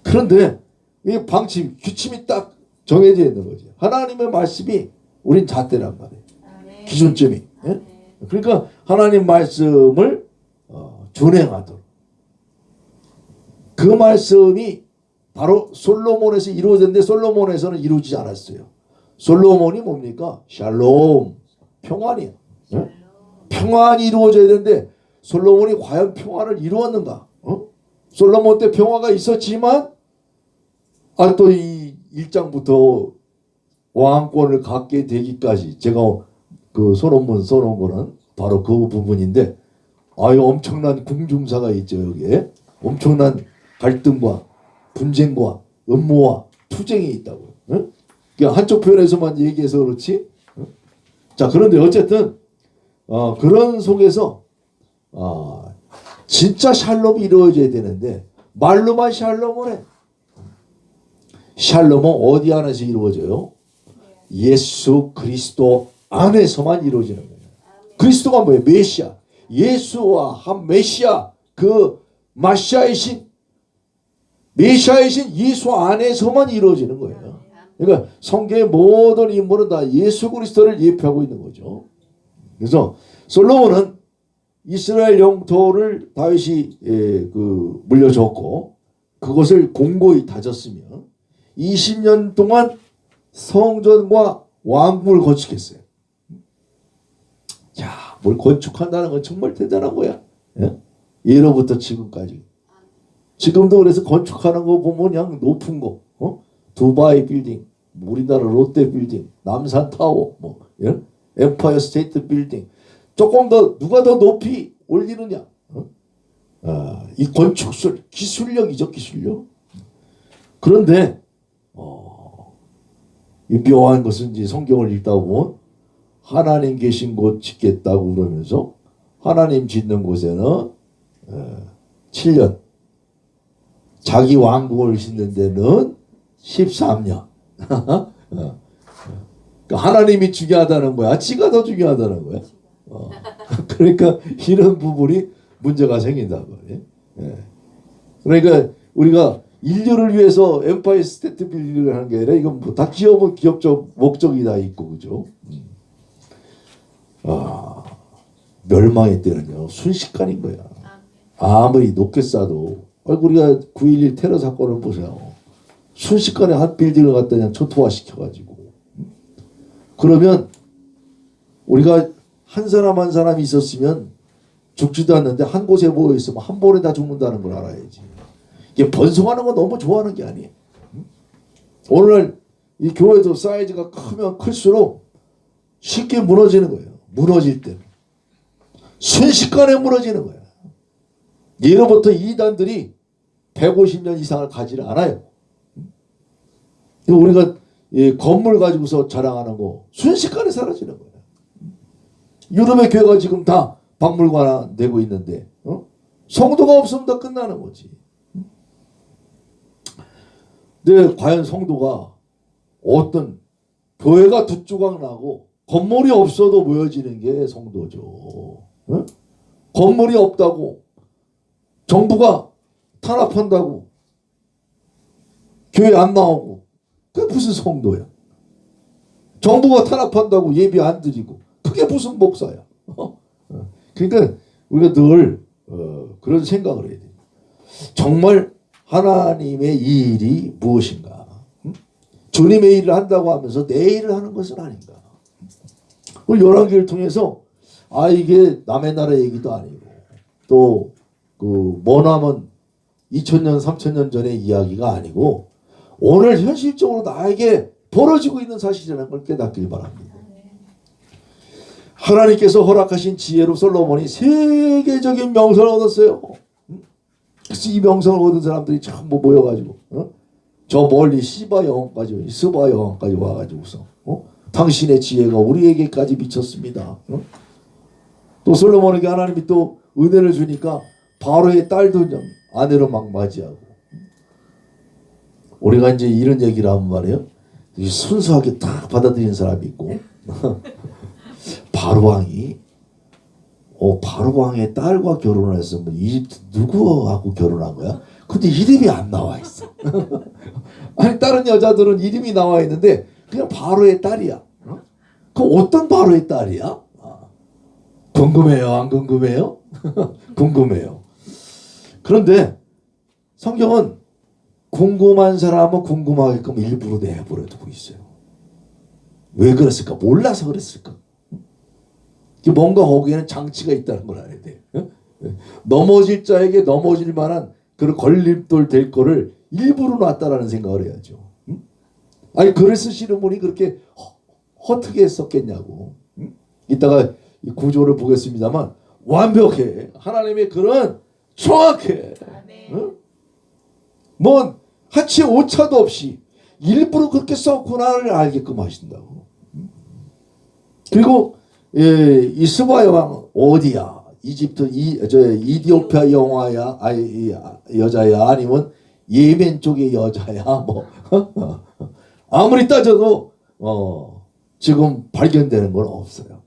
그런데 이 방침, 규칙이 딱 정해져 있는 거지. 하나님의 말씀이 우린 잣대란 말이에요. 기준점이. 예? 그러니까 하나님 말씀을 준행하도록. 그 말씀이 바로 솔로몬에서 이루어졌는데 솔로몬에서는 이루어지지 않았어요. 솔로몬이 뭡니까? 샬롬, 평안이에요. 예? 평안이 이루어져야 되는데 솔로몬이 과연 평안을 이루었는가? 솔로몬 때 평화가 있었지만 또 이 1장부터 왕권을 갖게 되기까지, 제가 그 솔로몬 써놓은 거는 바로 그 부분인데, 엄청난 궁중사가 있죠. 여기에 엄청난 갈등과 분쟁과 음모와 투쟁이 있다고요. 응? 그러니까 한쪽 편에서만 얘기해서 그렇지. 응? 자, 그런데 어쨌든 그런 속에서 진짜 샬롬이 이루어져야 되는데 말로만 샬롬을 해. 샬롬은 어디 안에서 이루어져요? 예수 그리스도 안에서만 이루어지는 거예요. 그리스도가 뭐예요? 메시아. 예수와 한 메시아, 그 마시아이신, 메시아이신 예수 안에서만 이루어지는 거예요. 그러니까 성경의 모든 인물은 다 예수 그리스도를 예표하고 있는 거죠. 그래서 솔로몬은 이스라엘 영토를 다윗이 물려줬고 그것을 공고히 다졌으며 20년 동안 성전과 왕궁을 건축했어요. 야, 뭘 건축한다는 건 정말 대단한 거야. 예? 예로부터 지금까지. 지금도 그래서 건축하는 거 보면 그냥 높은 거, 두바이 빌딩, 우리나라 롯데 빌딩, 남산 타워, 예? 엠파이어 스테이트 빌딩, 조금 더 누가 더 높이 올리느냐. 이 건축술 기술력이죠, 기술력. 그런데 이 묘한 것은 이제 성경을 읽다 보면 하나님 계신 곳 짓겠다고 그러면서 하나님 짓는 곳에는 7년, 자기 왕궁을 짓는 데는 13년. 그러니까 하나님이 중요하다는 거야, 지가 더 중요하다는 거야. 그러니까 이런 부분이 문제가 생긴다고. 예. 그러니까 우리가 인류를 위해서 엠파이어 스테이트 빌딩을 하는 게 아니라 이건 뭐 다 기업은 기업적 목적이 다 있고, 그죠? 멸망의 때는요 순식간인 거야. 아무리 높게 쌓아도, 우리가 9.11 테러 사건을 보세요. 순식간에 한 빌딩을 갖다 그냥 초토화 시켜가지고. 그러면 우리가 한 사람 한 사람이 있었으면 죽지도 않는데 한 곳에 모여 있으면 한 번에 다 죽는다는 걸 알아야지. 이게 번성하는 거 너무 좋아하는 게 아니에요. 오늘날 이 교회도 사이즈가 크면 클수록 쉽게 무너지는 거예요. 무너질 때는 순식간에 무너지는 거예요. 예로부터 이단들이 150년 이상을 가지를 않아요. 우리가 건물 가지고서 자랑하는 거 순식간에 사라지는 거예요. 유럽의 교회가 지금 다 박물관 내고 있는데 성도가 없으면 다 끝나는 거지. 근데 과연 성도가, 어떤 교회가 두 조각 나고 건물이 없어도 모여지는 게 성도죠. 건물이 없다고, 정부가 탄압한다고 교회 안 나오고 그게 무슨 성도야? 정부가 탄압한다고 예배 안 드리고 그게 무슨 목사야? 그러니까 우리가 늘 그런 생각을 해야 돼. 정말 하나님의 이 일이 무엇인가? 주님의 일을 한다고 하면서 내 일을 하는 것은 아닌가? 열왕기를 통해서 이게 남의 나라 얘기도 아니고 또 그 머나먼 2000년 3000년 전의 이야기가 아니고 오늘 현실적으로 나에게 벌어지고 있는 사실이라는 걸 깨닫길 바랍니다. 하나님께서 허락하신 지혜로 솔로몬이 세계적인 명성을 얻었어요. 그래서 이 명성을 얻은 사람들이 전부 모여가지고 저 멀리 스바 여왕까지 와가지고서 당신의 지혜가 우리에게까지 미쳤습니다. 또 솔로몬에게 하나님이 또 은혜를 주니까 바로의 딸도 아내로 막 맞이하고. 우리가 이제 이런 얘기를 하면 말이에요. 순수하게 딱 받아들이는 사람이 있고 바로왕이 바로왕의 딸과 결혼을 했으면 이집트 누구하고 결혼한 거야? 근데 이름이 안 나와 있어. 아니 다른 여자들은 이름이 나와 있는데 그냥 바로의 딸이야. 그 어떤 바로의 딸이야? 궁금해요? 안 궁금해요? 궁금해요. 그런데 성경은 궁금한 사람은 궁금하게끔 일부러 내버려 두고 있어요. 왜 그랬을까? 몰라서 그랬을까? 뭔가 거기에는 장치가 있다는 걸 알아야 돼. 넘어질 자에게 넘어질 만한 그런 걸림돌 될 거를 일부러 놨다라는 생각을 해야죠. 아니 글을 쓰시는 분이 그렇게 허투게 했었겠냐고. 이따가 이 구조를 보겠습니다만 완벽해. 하나님의 글은 정확해. 뭐 한치 오차도 없이 일부러 그렇게 썼구나를 알게끔 하신다고. 그리고 이 스바 여왕 어디야? 이집트 이디오피아 영화야? 여자야? 아니면 예멘 쪽의 여자야? 뭐 아무리 따져도 지금 발견되는 건 없어요.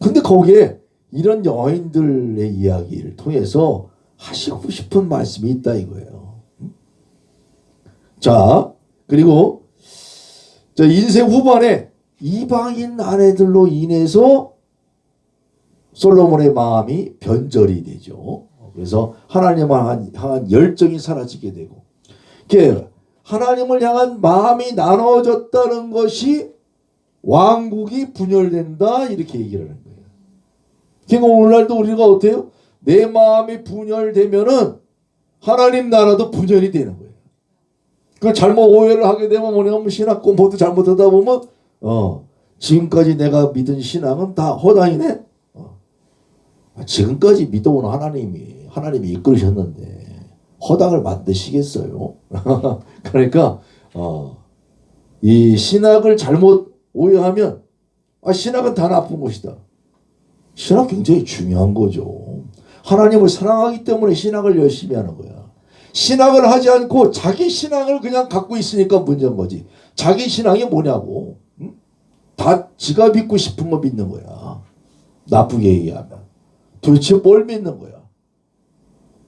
근데 거기에 이런 여인들의 이야기를 통해서 하시고 싶은 말씀이 있다 이거예요. 자, 그리고 인생 후반에 이방인 아내들로 인해서 솔로몬의 마음이 변절이 되죠. 그래서 하나님을 향한 열정이 사라지게 되고, 하나님을 향한 마음이 나눠졌다는 것이 왕국이 분열된다 이렇게 얘기를 하는 거예요. 그러니까 오늘날도 우리가 어때요? 내 마음이 분열되면은 하나님 나라도 분열이 되는 거예요. 그 잘못 오해를 하게 되면 뭐냐면 신학 공부도 잘못하다 보면 지금까지 내가 믿은 신앙은 다 허당이네. 지금까지 믿어온 하나님이 이끌으셨는데 허당을 만드시겠어요? 그러니까 이 신학을 잘못 오해하면 신학은 다 나쁜 것이다. 신학 굉장히 중요한 거죠. 하나님을 사랑하기 때문에 신학을 열심히 하는 거야. 신학을 하지 않고 자기 신앙을 그냥 갖고 있으니까 문제인 거지. 자기 신앙이 뭐냐고. 다 지가 믿고 싶은 거 믿는 거야. 나쁘게 얘기하면. 도대체 뭘 믿는 거야.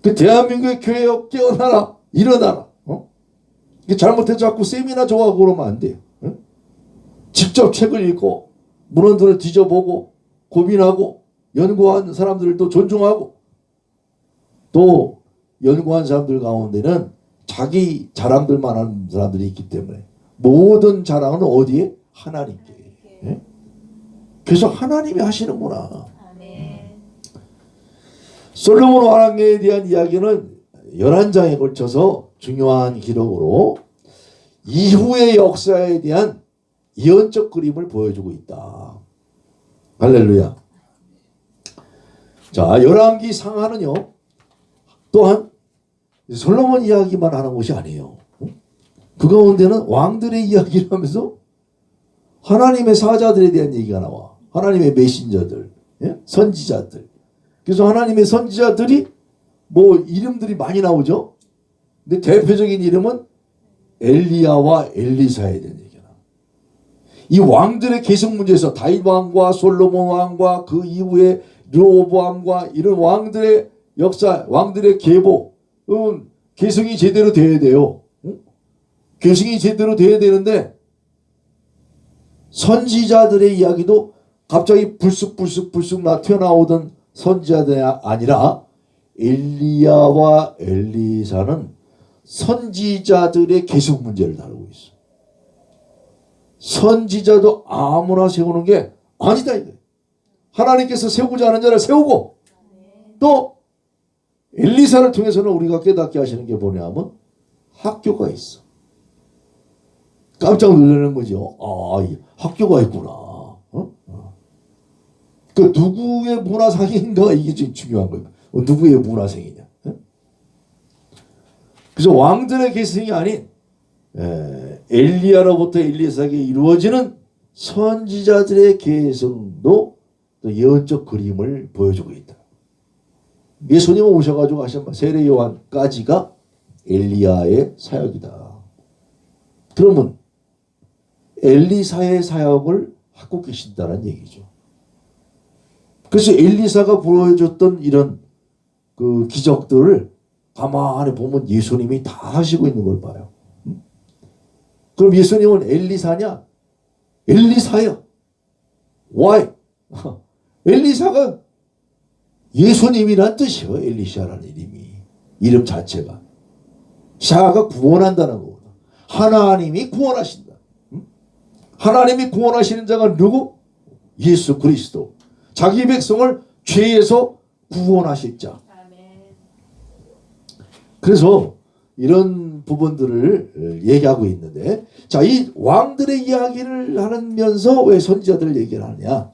그 대한민국의 교회 깨어나라. 일어나라. 잘못해서 자꾸 세미나 좋아하고 그러면 안 돼요. 직접 책을 읽고 문헌들을 뒤져보고 고민하고 연구한 사람들도 존중하고, 또 연구한 사람들 가운데는 자기 자랑들만 하는 사람들이 있기 때문에 모든 자랑은 어디에? 하나님께. 예? 그래서 하나님이 하시는구나. 솔로몬 왕에 대한 이야기는 11장에 걸쳐서 중요한 기록으로 이후의 역사에 대한 예언적 그림을 보여주고 있다. 할렐루야. 자, 열왕기 상하는요, 또한 솔로몬 이야기만 하는 것이 아니에요. 그 가운데는 왕들의 이야기를 하면서 하나님의 사자들에 대한 얘기가 나와. 하나님의 메신저들, 선지자들. 그래서 하나님의 선지자들이 뭐 이름들이 많이 나오죠. 근데 대표적인 이름은 엘리야와 엘리사에 대한 얘기가 나와. 이 왕들의 계승 문제에서 다윗 왕과 솔로몬 왕과 그 이후에 르호보암과 이런 왕들의 역사, 왕들의 계보, 계승이 제대로 돼야 돼요. 계승이 제대로 돼야 되는데 선지자들의 이야기도 갑자기 불쑥 튀어나오던 선지자들이 아니라 엘리야와 엘리사는 선지자들의 계승 문제를 다루고 있어. 선지자도 아무나 세우는 게 아니다 이거예요. 하나님께서 세우고자 하는 자를 세우고 또 엘리사를 통해서는 우리가 깨닫게 하시는 게 뭐냐면 학교가 있어. 깜짝 놀라는 거죠. 아, 학교가 있구나. 그 누구의 문화상인가 이게 지금 중요한 거예요. 누구의 문화생이냐. 그래서 왕들의 계승이 아닌 엘리야로부터 엘리사에게 이루어지는 선지자들의 계승도 또 예언적 그림을 보여주고 있다. 예수님은 오셔가지고 하신 세례 요한까지가 엘리야의 사역이다. 그러면 엘리사의 사역을 하고 계신다는 얘기죠. 그래서 엘리사가 보여줬던 이런 그 기적들을 가만히 보면 예수님이 다 하시고 있는 걸 봐요. 그럼 예수님은 엘리사냐? 엘리사야. Why? 엘리사가 예수님이란 뜻이에요. 엘리샤라는 이름이. 이름 자체가. 샤가 구원한다는 거거든. 하나님이 구원하신다. 하나님이 구원하시는 자가 누구? 예수 그리스도. 자기 백성을 죄에서 구원하실 자. 그래서 이런 부분들을 얘기하고 있는데, 자, 이 왕들의 이야기를 하면서 왜 선지자들을 얘기를 하느냐?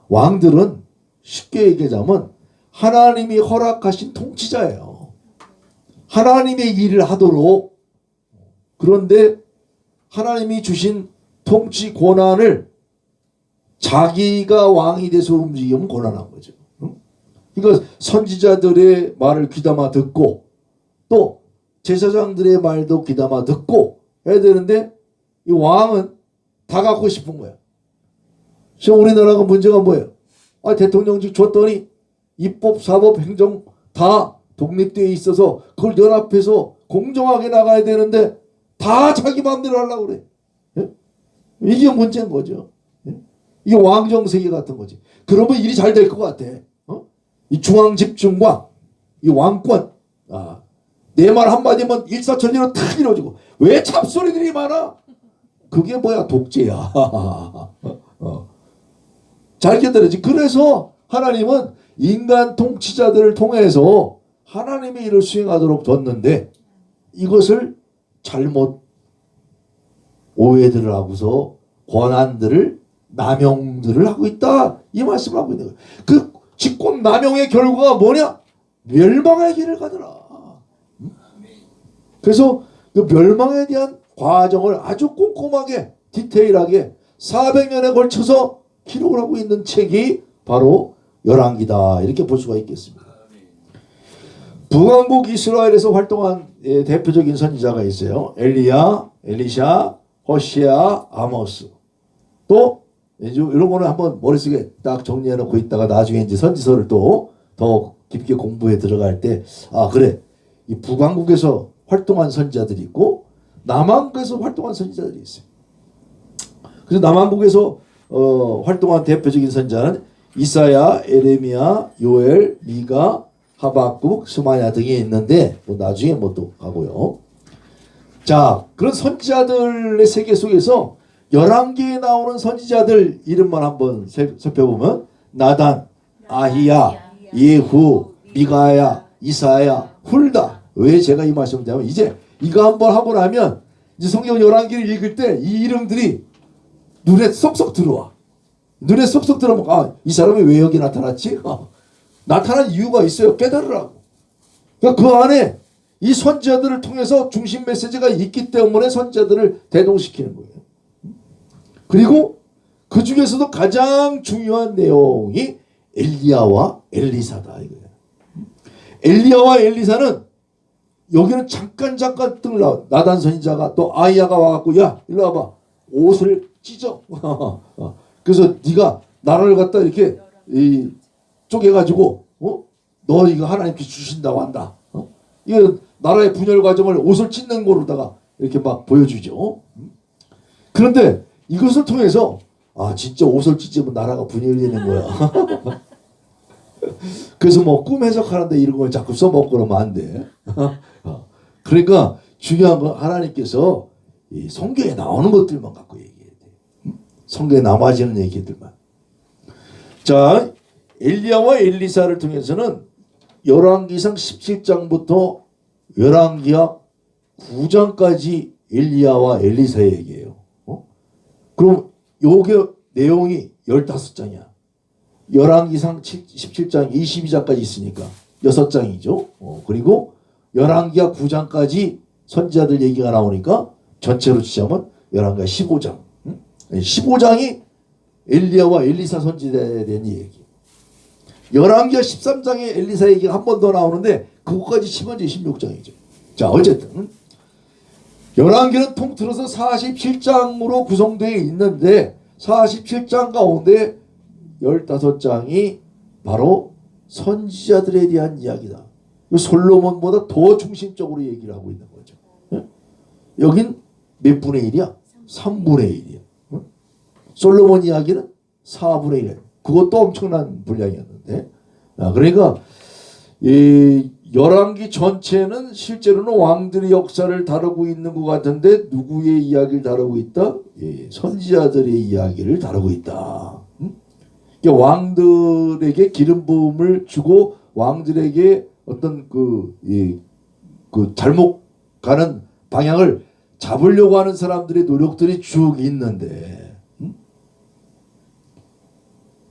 왕들은 쉽게 얘기하자면 하나님이 허락하신 통치자예요. 하나님의 일을 하도록. 그런데 하나님이 주신 통치 권한을 자기가 왕이 돼서 움직이면 곤란한 거죠. 그러니까 선지자들의 말을 귀담아 듣고 또 제사장들의 말도 귀담아 듣고 해야 되는데 이 왕은 다 갖고 싶은 거야. 지금 우리나라가 문제가 뭐예요? 대통령직 줬더니 입법, 사법, 행정 다 독립되어 있어서 그걸 연합해서 공정하게 나가야 되는데 다 자기 마음대로 하려고 그래. 예? 이게 문제인 거죠. 예? 이게 왕정세계 같은 거지. 그러면 일이 잘 될 것 같아. 이 중앙집중과 이 왕권, 내 말 한마디면 일사천리로 탁 이루어지고. 왜 잡소리들이 많아? 그게 뭐야? 독재야. 잘 기다려지. 그래서 하나님은 인간 통치자들을 통해서 하나님의 일을 수행하도록 뒀는데 이것을 잘못 오해들을 하고서 권한들을 남용들을 하고 있다. 이 말씀을 하고 있는 거예요. 그 직권 남용의 결과가 뭐냐? 멸망의 길을 가더라. 그래서 그 멸망에 대한 과정을 아주 꼼꼼하게 디테일하게 400년에 걸쳐서 기록을 하고 있는 책이 바로 열왕기다. 이렇게 볼 수가 있겠습니다. 북왕국 이스라엘에서 활동한 대표적인 선지자가 있어요. 엘리야, 엘리샤, 호시아, 아모스. 또 이런 거는 한번 머릿속에 딱 정리해 놓고 있다가 나중에 이제 선지서를 또 더 깊게 공부해 들어갈 때 그래. 이 북왕국에서 활동한 선지자들이 있고 남왕국에서 활동한 선지자들이 있어요. 그래서 남왕국에서 활동한 대표적인 선지자는 이사야, 에레미야, 요엘, 미가, 하박국, 스마야 등이 있는데 나중에 또 가고요. 자, 그런 선지자들의 세계 속에서 11개에 나오는 선지자들 이름만 한번 살펴보면 나단, 아히야, 예후, 미가야, 이사야, 훌다. 왜 제가 이 말씀을 드리냐면 이제 이거 한번 하고 나면 이제 성경 11개를 읽을 때 이 이름들이 눈에 쏙쏙 들어와. 눈에 쏙쏙 들어오면 이 사람이 왜 여기 나타났지? 나타난 이유가 있어요. 깨달으라고. 그러니까 그 안에 이 선지자들을 통해서 중심 메시지가 있기 때문에 선지자들을 대동시키는 거예요. 그리고 그 중에서도 가장 중요한 내용이 엘리야와 엘리사다 이거예요. 엘리야와 엘리사는 여기는 잠깐 뜬 나단 선지자가 또 아이야가 와갖고 야 일로 와봐 옷을 찢어. 그래서 네가 나라를 갖다 이렇게 쪼개가지고 너 이거 하나님께 주신다고 한다. 이거 나라의 분열 과정을 옷을 찢는 거로다가 이렇게 막 보여주죠. 그런데 이것을 통해서 진짜 옷을 찢으면 나라가 분열되는 거야. 그래서 뭐 꿈 해석하는데 이런 걸 자꾸 써먹고 그러면 안 돼. 그러니까 중요한 건 하나님께서 이 성경에 나오는 것들만 갖고 얘기해야 돼. 성경에 남아지는 얘기들만. 자, 엘리야와 엘리사를 통해서는 열왕기상 17장부터 열왕기하 9장까지 엘리야와 엘리사의 얘기예요. 그럼 요게 내용이 15장이야. 열왕기상 17장 22장까지 있으니까 6장이죠. 그리고 열왕기하 9장까지 선지자들 얘기가 나오니까 전체로 치자면 열왕기하 15장. 15장이 엘리야와 엘리사 선지자에 대한 얘기. 열왕기하 13장에 엘리사 얘기가 한 번 더 나오는데 그것까지 치면 이제 16장이죠. 자, 어쨌든 열왕기는 통틀어서 47장으로 구성되어 있는데 47장 가운데 15장이 바로 선지자들에 대한 이야기다. 솔로몬보다 더 중심적으로 얘기를 하고 있는 거죠. 여긴 몇 분의 1이야? 3분의 1이야. 솔로몬 이야기는 4분의 1이야. 그것도 엄청난 분량이었는데. 그러니까 이 열왕기 전체는 실제로는 왕들의 역사를 다루고 있는 것 같은데 누구의 이야기를 다루고 있다? 선지자들의 이야기를 다루고 있다. 그러니까 왕들에게 기름 부음을 주고 왕들에게 어떤 그 잘못 가는 방향을 잡으려고 하는 사람들의 노력들이 쭉 있는데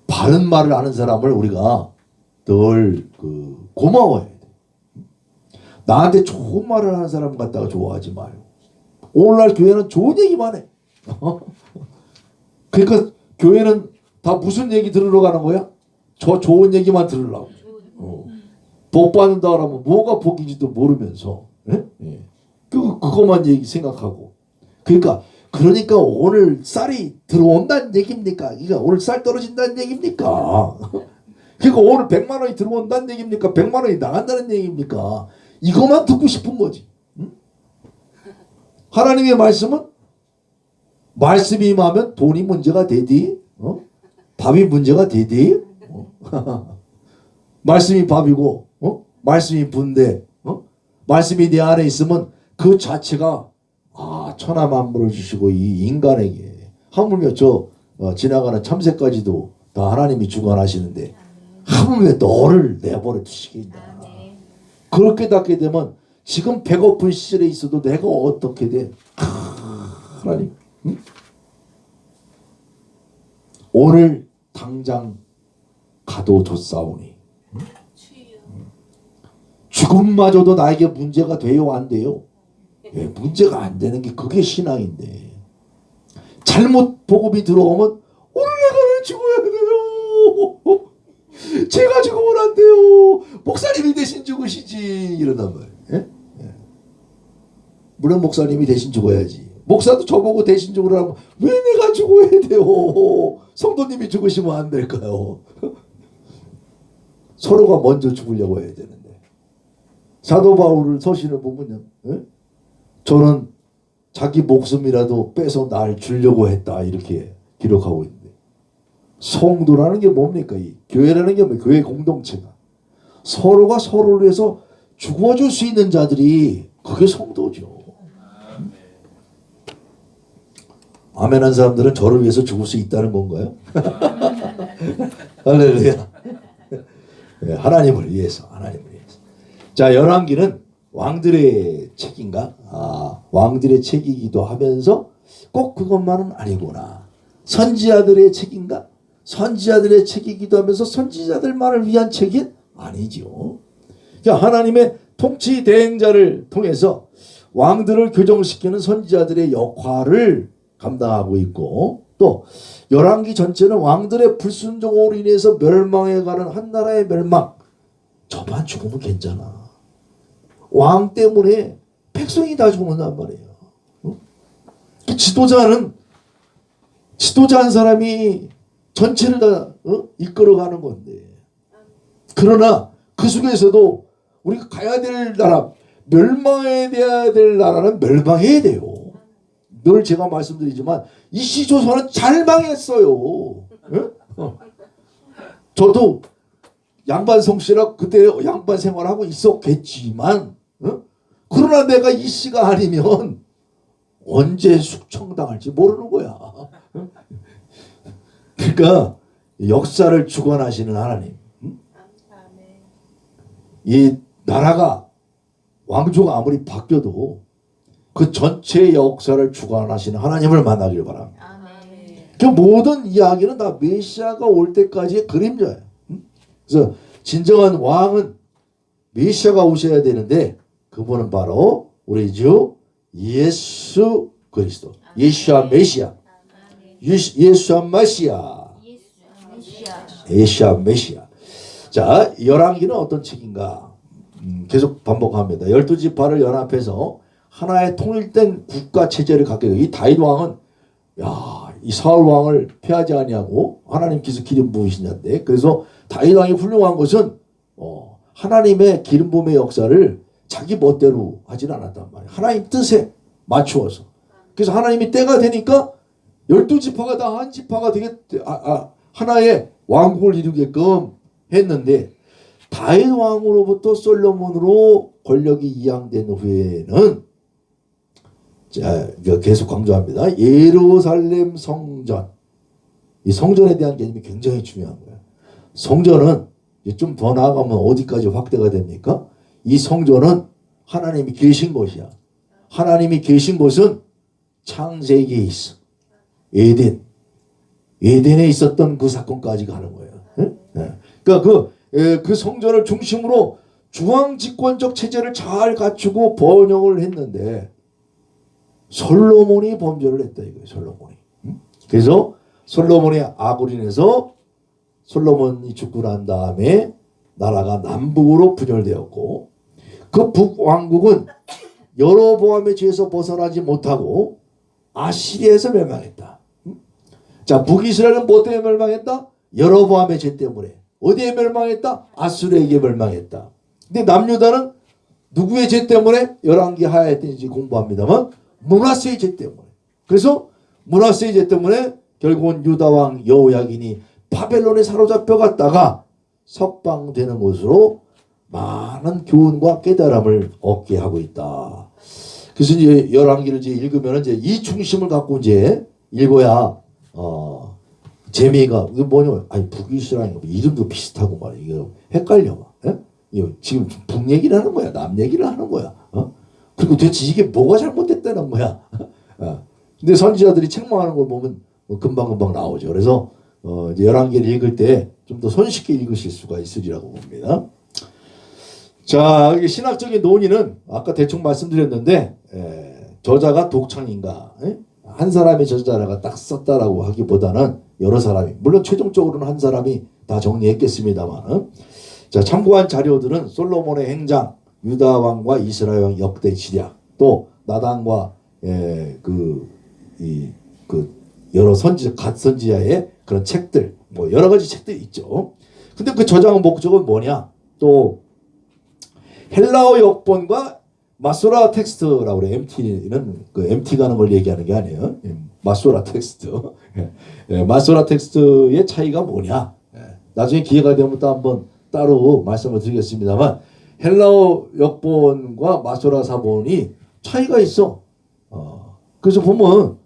바른 말을 하는 사람을 우리가 늘 고마워해야 돼. 나한테 좋은 말을 하는 사람 갖다가 좋아하지 마요. 오늘날 교회는 좋은 얘기만 해. 그러니까 교회는 다 무슨 얘기 들으러 가는 거야? 저 좋은 얘기만 들으려고. 복 받는다 그러면 뭐가 복인지도 모르면서 그것만 얘기 생각하고. 그러니까 오늘 쌀이 들어온다는 얘기입니까? 그러니까 오늘 쌀 떨어진다는 얘기입니까? 그러니까 오늘 100만 원이 들어온다는 얘기입니까? 100만 원이 나간다는 얘기입니까? 이것만 듣고 싶은 거지. 하나님의 말씀은 말씀이 임하면 돈이 문제가 되디? 밥이 문제가 되디? 말씀이 밥이고 말씀이 분데 말씀이 내 안에 있으면 그 자체가 천하 만물을 주시고 이 인간에게 하물며 지나가는 참새까지도 다 하나님이 주관하시는데 하물며 너를 내버려 두시겠냐. 그렇게 닫게 되면 지금 배고픈 시절에 있어도 내가 어떻게 돼? 하나님 오늘 당장 가둬줬사오니 죽음마저도 나에게 문제가 돼요 안 돼요? 문제가 안 되는 게 그게 신앙인데 잘못 복음이 들어오면 오늘 내가 왜 죽어야 돼요? 제가 죽으면 안 돼요. 목사님이 대신 죽으시지 이런단 말이에요. 물론 목사님이 대신 죽어야지. 목사도 저보고 대신 죽으라면 왜 내가 죽어야 돼요? 성도님이 죽으시면 안 될까요? 서로가 먼저 죽으려고 해야 되는데 사도 바울을 서신을 보면요, 저는 자기 목숨이라도 빼서 날 주려고 했다 이렇게 기록하고 있는데 성도라는 게 뭡니까? 이 교회라는 게 뭐 교회 공동체가 서로가 서로를 위해서 죽어줄 수 있는 자들이 그게 성도죠. 아멘 한 사람들은 저를 위해서 죽을 수 있다는 건가요? 할렐루야. 하나님을 위해서. 자, 열왕기는 왕들의 책인가? 왕들의 책이기도 하면서 꼭 그것만은 아니구나. 선지자들의 책인가? 선지자들의 책이기도 하면서 선지자들만을 위한 책이 아니죠. 그러니까 하나님의 통치 대행자를 통해서 왕들을 교정시키는 선지자들의 역할을 감당하고 있고 또 열왕기 전체는 왕들의 불순종으로 인해서 멸망해가는 한 나라의 멸망. 저만 죽으면 괜찮아. 왕 때문에 백성이 다 죽는단 말이에요. 지도자 한 사람이 전체를 다 이끌어가는 건데 그러나 그 속에서도 우리가 가야 될 나라 멸망해야 될 나라는 멸망해야 돼요. 늘 제가 말씀드리지만 이시조선은 잘 망했어요. 예? 저도 양반 성씨라 그때 양반 생활하고 있었겠지만 그러나 내가 이씨가 아니면 언제 숙청당할지 모르는 거야. 그러니까 역사를 주관하시는 하나님, 이 나라가 왕조가 아무리 바뀌어도 그 전체 역사를 주관하시는 하나님을 만나길 바랍니다. 그 모든 이야기는 다 메시아가 올 때까지의 그림자예요. 그래서 진정한 왕은 메시아가 오셔야 되는데 그분은 바로 우리 주 예수 그리스도, 예수와 메시아, 예수와 메시아, 예수와 메시아. 자, 열왕기는 어떤 책인가? 계속 반복합니다. 12지파를 연합해서 하나의 통일된 국가 체제를 갖게 되고, 이 다윗 왕은 이 사울 왕을 패하지 아니하고 하나님께서 기름 부으시는데, 그래서 다윗 왕이 훌륭한 것은 하나님의 기름 부음의 역사를 자기 멋대로 하지는 않았단 말이에요. 하나님 뜻에 맞추어서. 그래서 하나님이 때가 되니까 12지파가 다 한 지파가 하나의 왕국을 이루게끔 했는데, 다윗 왕으로부터 솔로몬으로 권력이 이양된 후에는, 자, 계속 강조합니다. 예루살렘 성전. 이 성전에 대한 개념이 굉장히 중요한 거예요. 성전은 좀 더 나아가면 어디까지 확대가 됩니까? 이 성전은 하나님이 계신 곳이야. 하나님이 계신 곳은 창세기에 있어. 에덴에 있었던 그 사건까지 가는 거예요. 그러니까 그 성전을 중심으로 중앙집권적 체제를 잘 갖추고 번영을 했는데 솔로몬이 범죄를 했다 이거예요. 솔로몬이. 그래서 솔로몬의 악으로 인해서 솔로몬이 죽고 난 다음에 나라가 남북으로 분열되었고, 그 북왕국은 여로보암의 죄에서 벗어나지 못하고 아시리아에서 멸망했다. 자, 북이스라엘은 뭐 때문에 멸망했다? 여로보암의 죄 때문에. 어디에 멸망했다? 아수르에게 멸망했다. 근데 남유다는 누구의 죄 때문에? 열왕기 하야에 때인지 공부합니다만 므낫세의 죄 때문에. 그래서 므낫세의 죄 때문에 결국은 유다왕 여호야긴이 바벨론에 사로잡혀 갔다가 석방되는 곳으로 많은 교훈과 깨달음을 얻게 하고 있다. 그래서 이제 열왕기를 이제 읽으면 이제 이 중심을 갖고 이제 읽어야 재미가 뭐냐? 아니 북이스라엘 이름도 비슷하고 말이야. 이거 헷갈려. 이거 지금 북 얘기를 하는 거야, 남 얘기를 하는 거야. 그리고 도대체 이게 뭐가 잘못됐다는 거야. 근데 선지자들이 책망하는 걸 보면 금방금방 나오죠. 그래서 이제 열왕기를 읽을 때 좀 더 손쉽게 읽으실 수가 있으리라고 봅니다. 자, 신학적인 논의는 아까 대충 말씀드렸는데, 저자가 독창인가, 한 사람의 저자가 딱 썼다라고 하기보다는 여러 사람이, 물론 최종적으로는 한 사람이 다 정리했겠습니다만, 자, 참고한 자료들은 솔로몬의 행장, 유다 왕과 이스라엘 왕 역대 지략, 또 나단과 여러 갓 선지자의 그런 책들, 뭐 여러 가지 책들이 있죠. 근데 그 저장의 목적은 뭐냐? 또 헬라어 역본과 마소라 텍스트라고 그래. MT는 그 MT 가는 걸 얘기하는 게 아니에요. 마소라 텍스트. 마소라 텍스트의 차이가 뭐냐? 나중에 기회가 되면 또 한번 따로 말씀을 드리겠습니다만, 헬라어 역본과 마소라 사본이 차이가 있어. 그래서 보면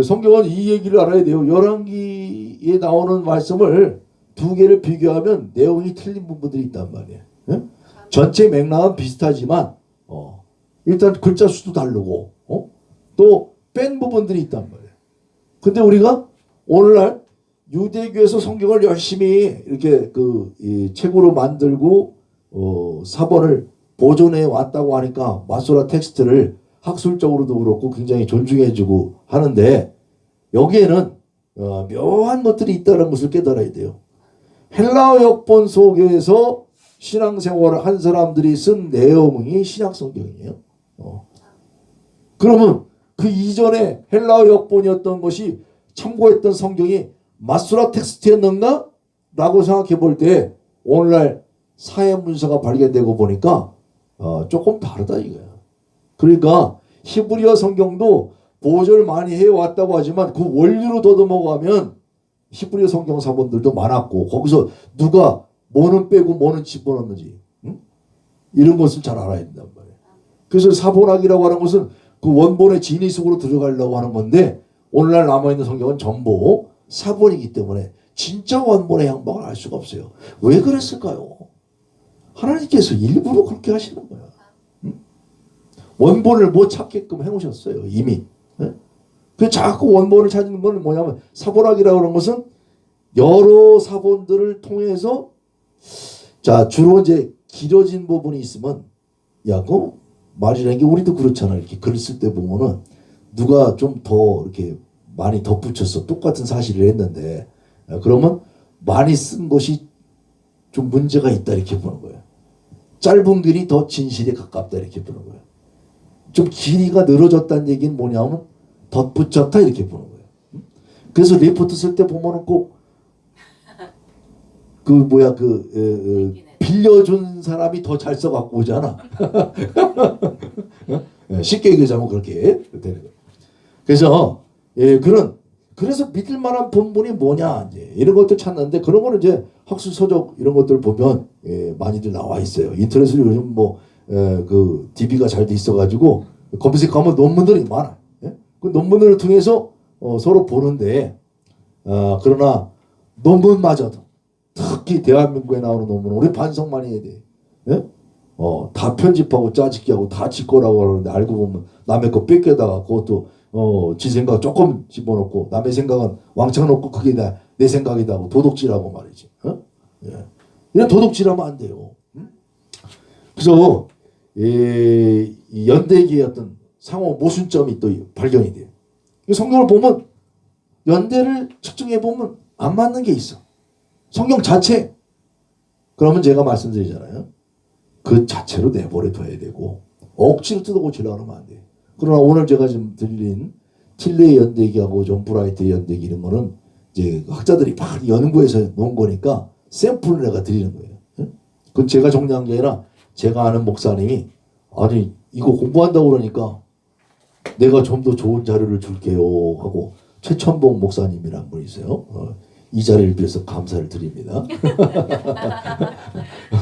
성경은 이 얘기를 알아야 돼요. 열왕기에 나오는 말씀을 두 개를 비교하면 내용이 틀린 부분들이 있단 말이에요. 전체 맥락은 비슷하지만 일단 글자 수도 다르고 또 뺀 부분들이 있단 말이에요. 근데 우리가 오늘날 유대교에서 성경을 열심히 이렇게 이 책으로 만들고 사본을 보존해 왔다고 하니까 마소라 텍스트를 학술적으로도 그렇고 굉장히 존중해주고 하는데, 여기에는 묘한 것들이 있다는 것을 깨달아야 돼요. 헬라어 역본 속에서 신앙생활을 한 사람들이 쓴 내용이 신약성경이에요. 그러면 그 이전에 헬라어 역본이었던 것이 참고했던 성경이 마소라 텍스트였는가? 라고 생각해 볼 때 오늘날 사회 문서가 발견되고 보니까 조금 다르다 이거야. 그러니까 히브리어 성경도 보존을 많이 해왔다고 하지만 그 원리로 더듬어가면 히브리어 성경 사본들도 많았고 거기서 누가 뭐는 빼고 뭐는 집어넣는지 이런 것을 잘 알아야 된단 말이에요. 그래서 사본학이라고 하는 것은 그 원본의 진위 속으로 들어가려고 하는 건데 오늘날 남아있는 성경은 전부 사본이기 때문에 진짜 원본의 향방을 알 수가 없어요. 왜 그랬을까요? 하나님께서 일부러 그렇게 하시는 거야. 원본을 못 찾게끔 해놓으셨어요. 이미. 그 자꾸 원본을 찾는 건 뭐냐면 사본학이라고 하는 것은 여러 사본들을 통해서 자 주로 이제 길어진 부분이 있으면 야, 그 말이라는 게 우리도 그렇잖아. 이렇게 글 쓸 때 보면은 누가 좀 더 이렇게 많이 덧붙였어. 똑같은 사실을 했는데 그러면 많이 쓴 것이 좀 문제가 있다 이렇게 보는 거예요. 짧은 글이 더 진실에 가깝다 이렇게 보는 거예요. 좀 길이가 늘어졌다는 얘기는 뭐냐면 덧붙였다 이렇게 보는 거예요. 그래서 리포트 쓸 때 보면은 꼭 빌려준 사람이 더 잘 써갖고 오잖아. 쉽게 얘기하자면 그렇게 되는 거예요. 그래서 그래서 믿을 만한 본문이 뭐냐 이제 이런 것들 찾는데 그런 거는 이제 학술 서적 이런 것들 보면 많이들 나와 있어요. 인터넷으로 요즘 그 DB가 잘 돼 있어가지고 검색하면 논문들이 많아. 그 논문을 통해서 서로 보는데 그러나 논문마저도 특히 대한민국에 나오는 논문은 우리 반성 많이 해야 돼. 다 편집하고 짜집기 하고 다 지 거라고 하는데 알고 보면 남의 거 뺏겨다가 그것도 지 생각 조금 집어넣고 남의 생각은 왕창 넣고 그게 내 생각이다 하고 도둑질하고 말이지. 이런 도둑질하면 안 돼요. 그래서 이 연대기의 어떤 상호 모순점이 또 발견이 돼요. 성경을 보면 연대를 측정해 보면 안 맞는 게 있어. 성경 자체. 그러면 제가 말씀드리잖아요. 그 자체로 내버려 둬야 되고 억지로 뜯어고치려고 하면 안 돼. 그러나 오늘 제가 지금 들린 틸레 연대기하고 존 브라이트 연대기 이런 거는 이제 학자들이 막 연구해서 놓은 거니까 샘플을 내가 드리는 거예요. 그건 제가 정리한 게 아니라 제가 아는 목사님이 아니 이거 공부한다고 그러니까 내가 좀 더 좋은 자료를 줄게요 하고 최천봉 목사님이란 분이 있어요. 이 자리를 빌어서 감사를 드립니다.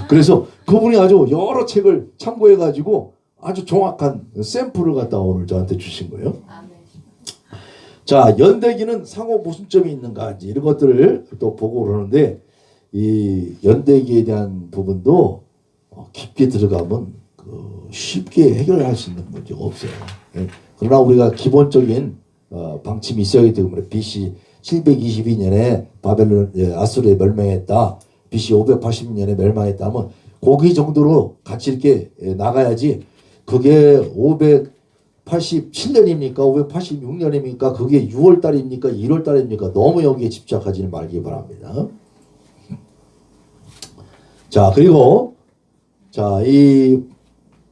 그래서 그분이 아주 여러 책을 참고해가지고 아주 정확한 샘플을 갖다 오늘 저한테 주신 거예요. 자, 연대기는 상호 모순점이 있는가 이제 이런 것들을 또 보고 그러는데 이 연대기에 대한 부분도 깊게 들어가면 쉽게 해결할 수 있는 문제가 없어요. 그러나 우리가 기본적인 방침이 있어야 하기 때문에 BC 722년에 바벨론 아수르에 멸망했다. BC 580년에 멸망했다면 고기 정도로 같이 이렇게 나가야지 그게 587년입니까? 586년입니까? 그게 6월달입니까? 1월달입니까? 너무 여기에 집착하지 말기 바랍니다. 자, 그리고 자, 이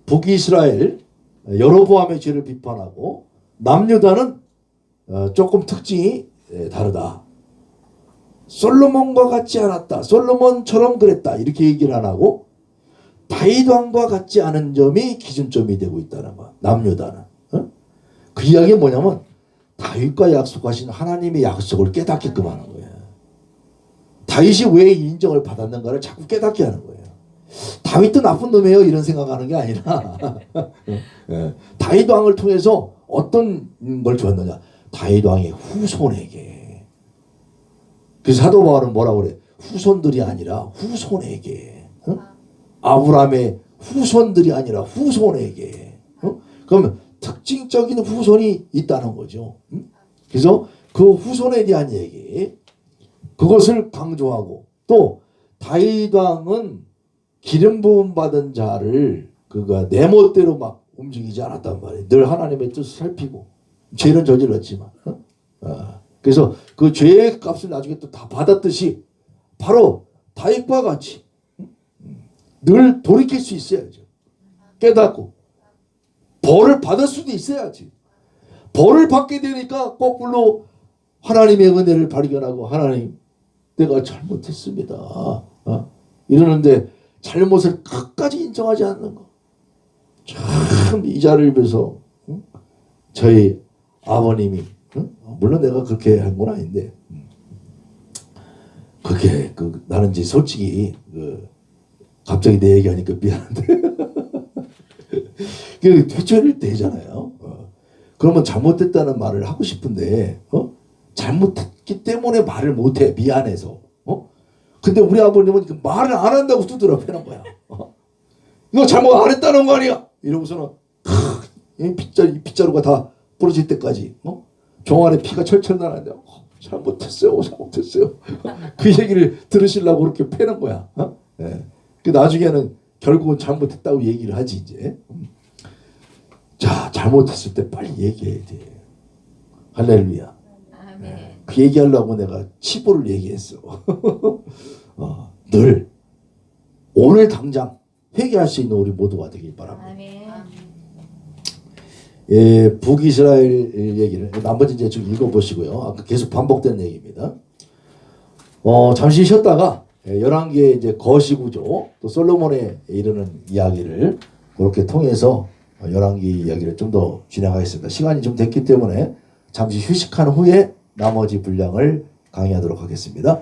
북이스라엘 여로보암의 죄를 비판하고 남유다는 조금 특징이 다르다. 솔로몬과 같지 않았다. 솔로몬처럼 그랬다. 이렇게 얘기를 안 하고 다윗 왕과 같지 않은 점이 기준점이 되고 있다는 거야. 남유다는. 그 이야기는 뭐냐면 다윗과 약속하신 하나님의 약속을 깨닫게끔 하는 거예요. 다윗이 왜 인정을 받았는가를 자꾸 깨닫게 하는 거예요. 다윗도 나쁜 놈이에요 이런 생각하는 게 아니라 다윗 왕을 통해서 어떤 걸 주었느냐. 다윗 왕의 후손에게. 그래서 사도 바울은 뭐라고 그래? 후손들이 아니라 후손에게. 아브라함의 후손들이 아니라 후손에게. 그러면 특징적인 후손이 있다는 거죠. 그래서 그 후손에 대한 얘기 그것을 강조하고 또 다윗 왕은 기름 부음 받은 자를 그가 내 멋대로 막 움직이지 않았단 말이에요. 늘 하나님의 뜻을 살피고 죄는 저질렀지만 그래서 그 죄의 값을 나중에 또 다 받았듯이 바로 다윗과 같이 늘 돌이킬 수 있어야죠. 깨닫고 벌을 받을 수도 있어야지. 벌을 받게 되니까 거꾸로 하나님의 은혜를 발견하고 하나님 내가 잘못했습니다. 이러는데 잘못을 끝까지 인정하지 않는 거. 참 이 자리를 위해서 저희 아버님이 물론 내가 그렇게 한 건 아닌데 그게 나는 이제 솔직히 갑자기 내 얘기하니까 미안한데 그 회초리를 대잖아요. 그러면 잘못됐다는 말을 하고 싶은데 잘못했기 때문에 말을 못해 미안해서. 근데 우리 아버님은 그 말을 안 한다고 두드려 패는 거야. 이거 잘못 안 했다는 거 아니야? 이러고서는 이 빗자루가 다 부러질 때까지 종 안에 피가 철철 나는데 잘못했어요. 그 얘기를 들으시려고 그렇게 패는 거야. 네. 그 나중에는 결국은 잘못했다고 얘기를 하지 이제. 자, 잘못했을 때 빨리 얘기해야 돼. 할렐루야. 아멘. 그 얘기하려고 내가 치보를 얘기했어. 늘 오늘 당장 회개할 수 있는 우리 모두가 되길 바랍니다. 아멘. 예, 북이스라엘 얘기를 나머지 이제 좀 읽어보시고요. 아까 계속 반복된 얘기입니다. 잠시 쉬었다가 열왕기의 이제 거시구조 또 솔로몬에 이르는 이야기를 그렇게 통해서 열왕기 이야기를 좀 더 진행하겠습니다. 시간이 좀 됐기 때문에 잠시 휴식한 후에 나머지 분량을 강의하도록 하겠습니다.